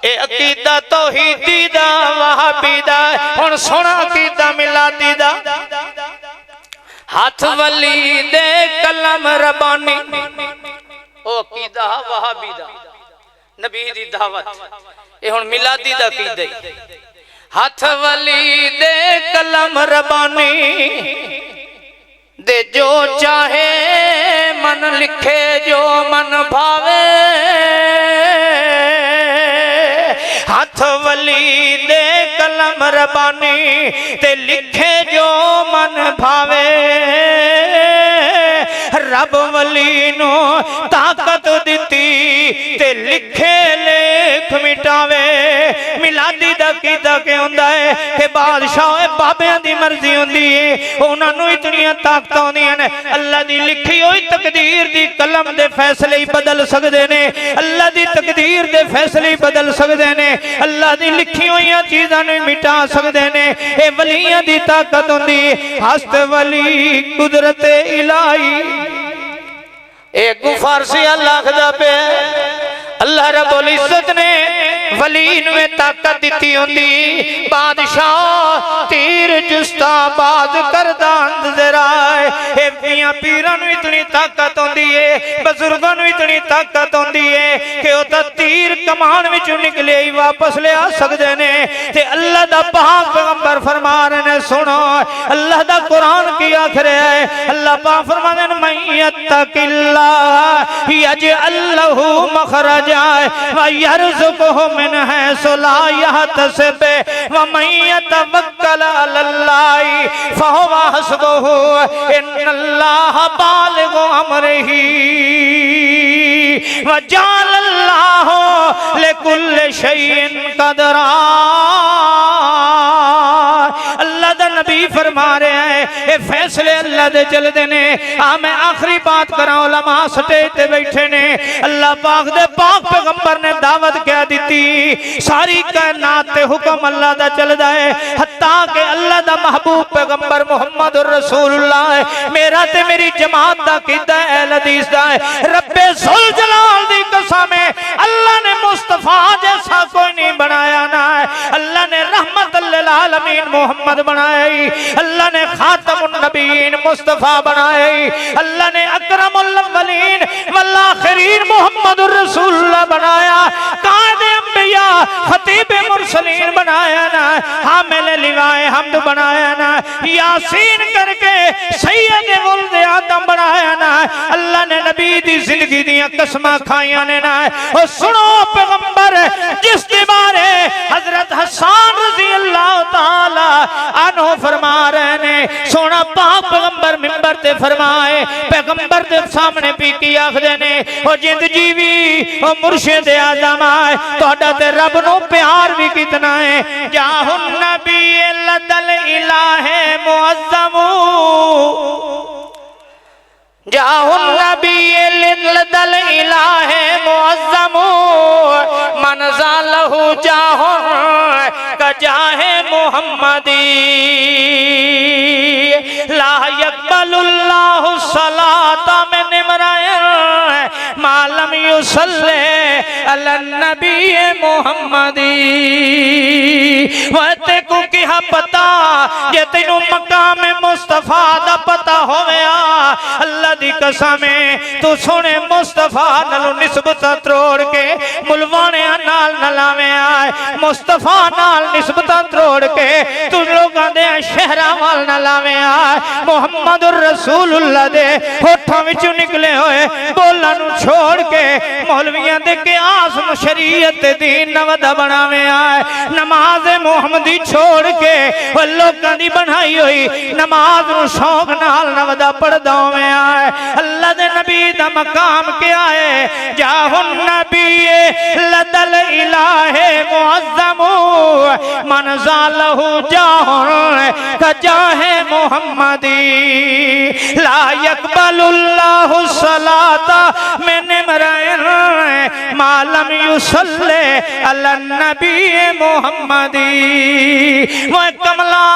ए अकीदा तौहीदी दा, वहाबी दा। हुण सुना अकीदा मिलादी दा। हाथ वली दे कलम रबानी, ओ अकीदा वहाबी दा, नबी दी दावत। ए हुण मिलादी दा अकीदा। हाथ वली दे कलम रबानी दे, जो चाहे मन लिखे, जो मन भावे। हाथ वली दे कलम रबानी ते लिखे जो मन भावे। रब वली नो ताकत दिती ते लिखे लेख मिटावे। मिलादी दा कीदा के हुंदा है कि बादशाह बाबियां दी मर्जी हुंदी है, उन्हां नूं इतनियां ताकतां होंदियां ने। अल्लाह दी लिखी होई तकदीर दी कलम दे फैसले ही बदल सकदे ने। अल्लाह दी तकदीर दे फैसले ही बदल सकदे ने। अल्लाह दी लिखी हुई चीज़ां नूं मिटा सकदे ने। ए वलियां दी ताकत हुंदी है। हस्त वली कुदरत इलाही। एक फारसी अल्लाह आखदा पे, अल्लाह रब्बुल इज्जत ने वली नूं ताकत दिती हुंदी बादशाह तीर जुस्ता बाज करदा नजर आए ए मियां पीरां नूं इतनी ताकत हुंदी है बुजुर्गां नूं इतनी ताकत हुंदी है कि ओ तां तीर कमान विचों निकले ही वापस ले आ सकदे ने ते अल्लाह दा पाक पैगंबर फरमा रहे ने सुनो अल्लाह दा कुरान की आख रहा है अल्लाह पाक फरमाते हैं मय्यत्तकिल्लाह यजअल लहू मखरजा व यरज़ुकुहु मिन हैसु ला यहतसिब व मय्यतवक्कल अलल्लाह फहुवा हस्बुहु इन्नल्लाह बालिगु अमरिही व जअलल्लाहु लिकुल्लि शैइन क़दरा। अल्लाह दा नबी फरमा रहे हैं ये फैसले अल्लाह दे चलदे ने। आ मैं आखिरी बात करा उलमा स्टेज ते बैठे ने अल्लाह पाक दे पाक पैगंबर ने दावत क्या दी सारी कायनात ते हुक्म अल्लाह दा चलदा है हत्ता के अल्लाह दा महबूब पैगंबर मुहम्मद रसूलुल्लाह मेरा ते मेरी जमात दा कीदा है अहल हदीस दा है रब्बे जुल जलाल दी कसम है अल्लाह ने मुस्तफा जैसा कोई नहीं बनाया ना है अल्लाह ने रहमत लिल आलमीन मोहम्मद बनाई अल्लाह ने खातमुन नबीयीन मुस्तफा बनाई अल्लाह ने अकरमुल अव्वलीन वल आखिरीन मुहम्मदुर रसूलुल्लाह बनाया कायदे अंबिया खतीब मुरसलीन बनाया ना हामिल लिवाए हम्द बनाया ना यासीन करके सैयद वल्द आदम बनाया ना अल्लाह ने नबी दी जिंदगी दी कसमां खाइयां ने ना और सुनो पैगंबर जिस दे बारे हजरत हसन रजी अल्लाह ताला अनो फरमा रहे ने सोना पाक पैगंबर मिंबर ते फरमाए पैगंबर दे सामने पी की आखदे ने ओ जिंद जीवी ओ मुर्शिद आदम आए तोड़ा ते रब नु प्यार भी कितना है जाहुन नबी लदल इलाहे मुअज्जमू जाहुन नबी लदल इलाहे मुअज्जमू मन ज़ालहु जाहुन कजाहे मुहम्मदी ला यक़बलुल्लाहु सलाता में निमरायन मालम युसल्ले अलन नबी मुहम्मदी वते को क्या पता ये तेनू मकाम मुस्तफा दा पता होवेया अल्लाह दी कसम तू सोने मुस्तफा नालों निस्बत तोड़ के मुलवाने नाल न लावे आए मुस्तफा नाल निस्बत तोड़ के तू लोगां दे शहरां वाल न लावे आए मुहम्मदुर रसूलुल्लाह दे होठां विचों निकले होए बोलां नू छोड़ के मौलवियां दे कियास नू शरीयत दीन नवदा बनावे आए नमाज मुहम्मदी छोड़ के वो लोगां दी बनाई हुई नमाज नू शौक नाल नवदा पढ़दा होवे आए अल्लाह दे नबी दा मकाम क्या है जाहुन नबी लदल इलाहे मुअज्जमू मन ज़ालहु जाहुन कजाहे मुहम्मदी ला यक़बलुल्लाहु सलाता में निमरायन मालम युसल्ले अलन नबी मुहम्मदी वो कमला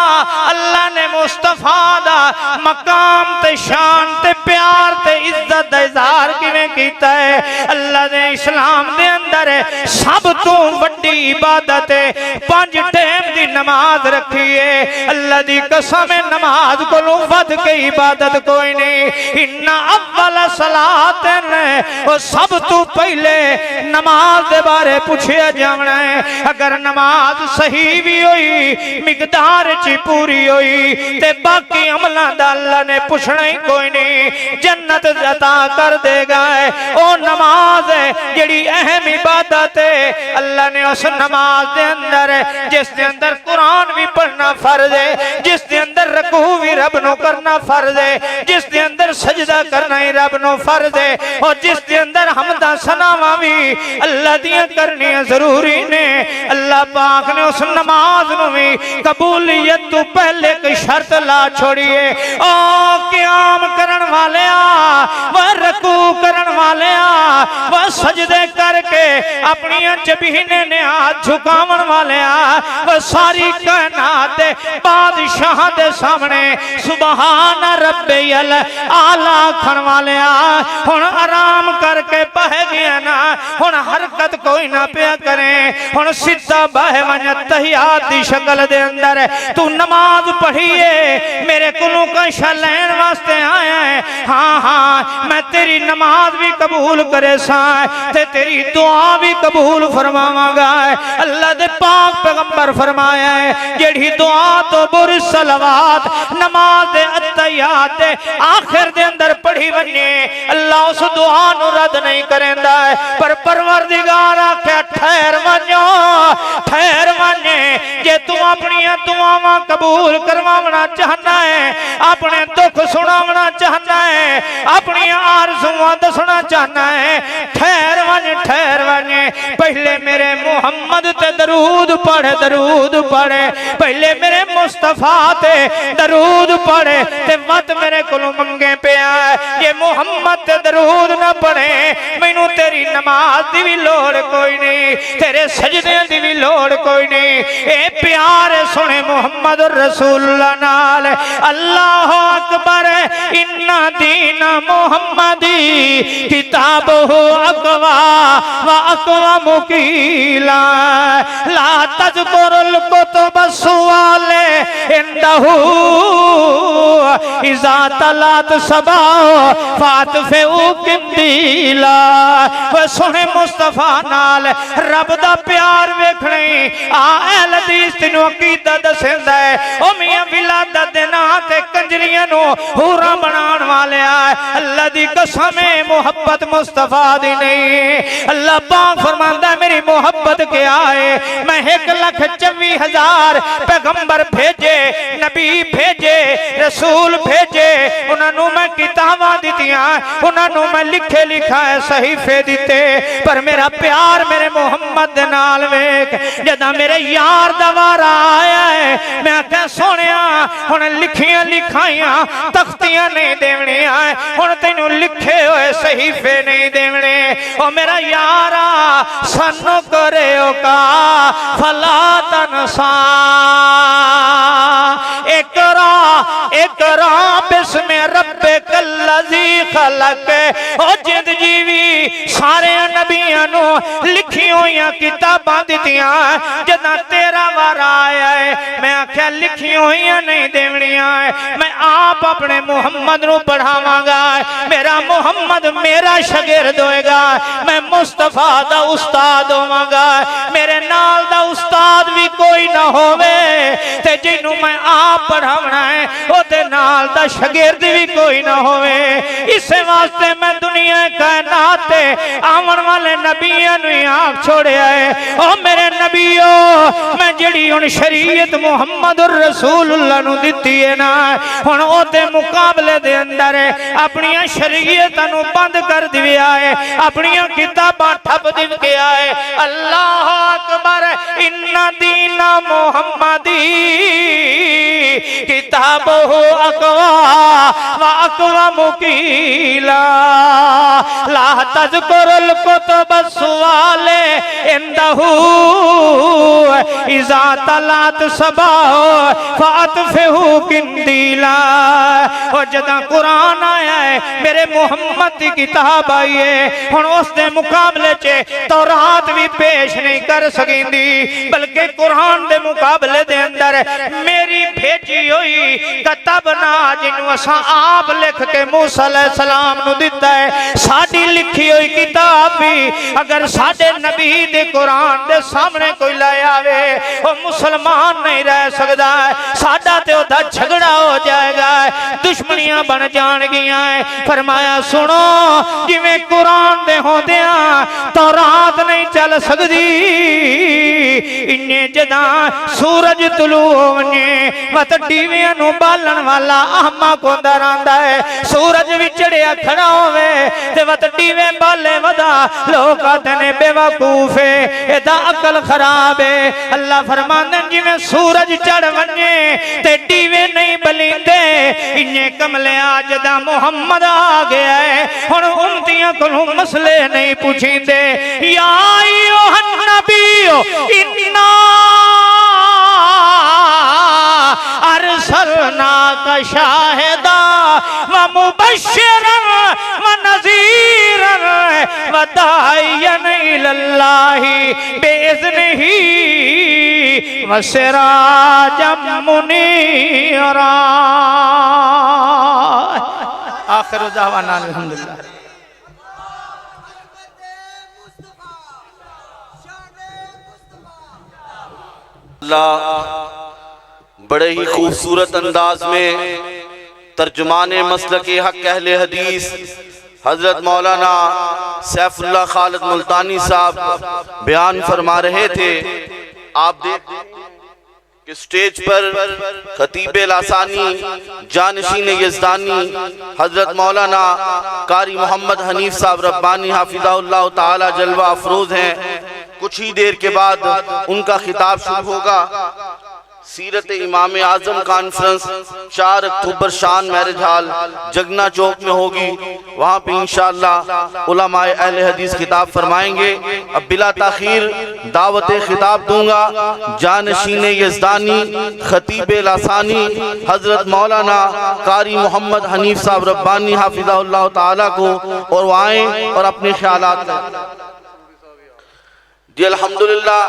अल्लाह ने मुस्तफा दा मकाम ते शान ते प्यार ते इज्जत दा इज़हार किवें कीता है अल्लाह ने इस्लाम दे अंदर सब तो वड्डी इबादत है पांच टाइम दी नमाज रखी है अल्लाह दी कसम नमाज कोलों वध के इबादत कोई नहीं इन्ना अव्वल सलातन वो सब तो पहले नमाज दे बारे पूछया जावना है अगर नमाज सही भी हुई मिकदार च पूरी हुई ते बाकी अमलां दा अल्लाह ने पूछना ही कोई नहीं जन्नत अता कर देगा ओ नमाज जेड़ी अहम इबादत है अल्लाह ने उस नमाज दे अंदर जिस दे अंदर कुरान भी पढ़ना फर्ज है जिस दे अंदर रकू भी रब नो करना फर्ज है जिस दे अंदर सजदा करना ही रब नो फर्ज है और जिस दे अंदर हमदा सनावा भी अल्लाह दियां करनियां जरूरी ने अल्लाह पाक ने उस नमाज नु भी कबूलियत तो पहले कोई शर्त ला छोड़ी है ओ क़याम करन वालिया, वह रकू करन वालिया, वह सजदे करके अपनी जबीने ने हाथ झुकावन वालिया, वह सारी कायनात दे बादशाह दे सामने सुबहान रब्बियल आला आखन वालिया। हुण आराम करके बह गया ना, हुण हरकत कोई ना पिया करे, हुण सीधा बह वंज तहियात दी शक्ल दे अंदर तू नमाज पढ़िए मेरे कोलों कशा लैन वास्ते आया है। हाँ हाँ मैं तेरी नमाज भी कबूल करे सा ते तेरी दुआ भी कबूल फरमावांगा। अल्लाह दे पाक पैगंबर फरमाया है जेड़ी दुआ तो बुर सलवात नमाज दे अत्तहियात दे आखिर दे अंदर पढ़ी वने अल्लाह उस दुआ नु रद्द नहीं करेंदा। पर परवरदिगार आखे ठहर वनो, ठहर वने जे तू अपनी दुआवां कबूल करवावना चाहना है, अपने दुख सुनावना चाहना है, अपनी आरज़ुआं दसना चाहना है, ठहर वन, ठहर वन। पहले मेरे मुहम्मद ते दरूद पढ़े, दरूद पढ़े, पहले मेरे मुस्तफा ते दरूद पढ़े ते मत मेरे कोलों मंगे पिया। ये मुहम्मद ते दरूद ना पढ़े मैनू तेरी नमाज दी भी लोड़ कोई नहीं, तेरे सजदे दी भी लोड़ कोई नहीं। ए प्यार सुने मुहम्मद रसूलुल्लाह नाल। अल्लाह अकबर इन्ना दीना मुहम्मदी किताबहु अकवा व अकवा मुकीला ला तज़कुरुल कुतुब सुवाले इंदहु इज़ा तलात सबा फातफेउ किंदीला। व सुने मुस्तफा नाल रब दा प्यार वेखणे आ अहल हदीस तेनू अकीदा दसेंदा है। ओ मियां विलादत दे नां ते कंजरियां नु हूरा बनाण वालिया अल्लाह दी कसम है मोहब्बत मुस्तफा दी नहीं। अल्लाह पाक फरमांदा है मेरी मोहब्बत क्या है, मैं 1,24,000 पैगंबर भेजे, नबी भेजे, रसूल भेजे, उन्होंने मैं किताबां दित्तियां, उन्होंने मैं लिखे लिखाए सहीफे दिते, पर मेरा प्यार मेरे मोहम्मद दे नाल वेख जदा मेरे यार दा वारा आया है मैं आख्या सोनिया हुण लिखियां लिखाइयां तख्तियां नहीं देवनियां, हुण तैनू लिखे हुए सहीफे नहीं देवने। ओ मेरा यारा सानू करे का फला तनसा इकरा इकरा बिस्मि रब्बिकल लज़ी खलक। ओ जिंद जीवी सारे नबियां नू लिखी हुई किताबां दित्तियां, जदा तेरा वारा आया है मैं आख्या लिखी हुई नहीं देवनियां, मैं आप अपने मुहम्मद नू पढ़ावांगा। मेरा मुहम्मद मेरा शागिर्द होएगा, मैं मुस्तफा दा उस्ताद होवांगा। मेरे नाल दा उस्ताद भी कोई ना होवे ते जिन्नू मैं आप पढ़ावना है ओदे नाल दा शागिर्द भी कोई ना होवे। इस वास्ते मैं दुनिया कायनात ते आवन वाले नबियां नू आख छोड़िया है। ओ मेरे नबियो मैं जिहड़ी हुण शरीयत मुहम्मद रसूलुल्लाह नू दित्ती है ना, हुण ओदे मुकाबले दे अंदर अपनी शरीयतां नू बंद कर दिया है, अपनी किताबां ठप दिया है। अल्लाह अकबर इन्ना दीना मुहम्मदी किताबहु अकवा व अकवा मुकीला ला तज़कुरुल कुतुब सुवाले इंदहु इज़ा तलात सबा फातफेहु किंदीला। और जदा कुरान आया है मेरे मुहम्मद की किताब आई है, हुण उस दे मुकाबले च तौरात भी पेश नहीं कर सकेंदी, बल्कि कुरान दे मुकाबले दे अंदर मेरी भेजी हुई किताब ना जिन्नू असां आप लिख के मूसा अलैहि सलाम नू दिता है, साडी लिखी हुई किताब भी अगर साडे नबी दे कुरान दे सामने कोई लै आवे वो मुसलमान नहीं रह सकदा, साडा ते ओदा झगड़ा हो जाएगा, दुश्मनियां बन जाणगियां। फरमाया सुनो जिवें कुरान दे होंदियां तौरात नहीं चल सकदी, इन्ने जदा सूरज तुलू होवने मत डीवियां नू बालन वाला आमा कोंदा रंदा है सूरज विचड़िया खड़ा होवे ते मत डीवे बाले वदा लोग आते ने बेवकूफ है एदा अकल खराब है अल्लाह फरमांदे जिवें सूरज चढ़ वने ते डीवे नहीं बलिंदे इन्ने कमले आज दा मोहम्मद आ गया है हुण उम्मतियां कोलों मसले नहीं पूछींदे या अय्युहन नबियो इन्ना अरसलनाका शाहिदा व मुबश्शिरन व नज़ीरन व दाइयन इलल्लाहि बिइज़्निही व सिराजम मुनीरा। आखिर दावाना अल्हम्दुलिल्लाह। अल्लाह बड़े ही खूबसूरत अंदाज में तर्जुमाने मसलके हक अहले हदीस हजरत मौलाना सैफुल्लाह खालिद मुल्तानी साहब बयान फरमा रहे थे। आप देख कि स्टेज पर खतीब लासानी जानशीन यज़दानी हजरत मौलाना कारी मोहम्मद हनीफ साहब रब्बानी हाफिज़हुल्लाह ताला जलवा अफरोज हैं। कुछ ही देर के बाद उनका खिताब शुरू होगा। सीरत इमाम आजम कॉन्फ्रेंस 4 अक्टूबर शान मैरिज हॉल जगना चौक में होगी। वहाँ पे इंशाअल्लाह उलमाए अहले हदीस खिताब फरमाएंगे। अब बिला ताखीर दावत खिताब दूंगा जानशीन यज़दानी खतीब लासानी हजरत मौलाना कारी मोहम्मद हनीफ साहब रब्बानी हाफिज़हुल्लाह ताला को, और वो आए और अपने ख्यालात जी। अल्हम्दुलिल्लाह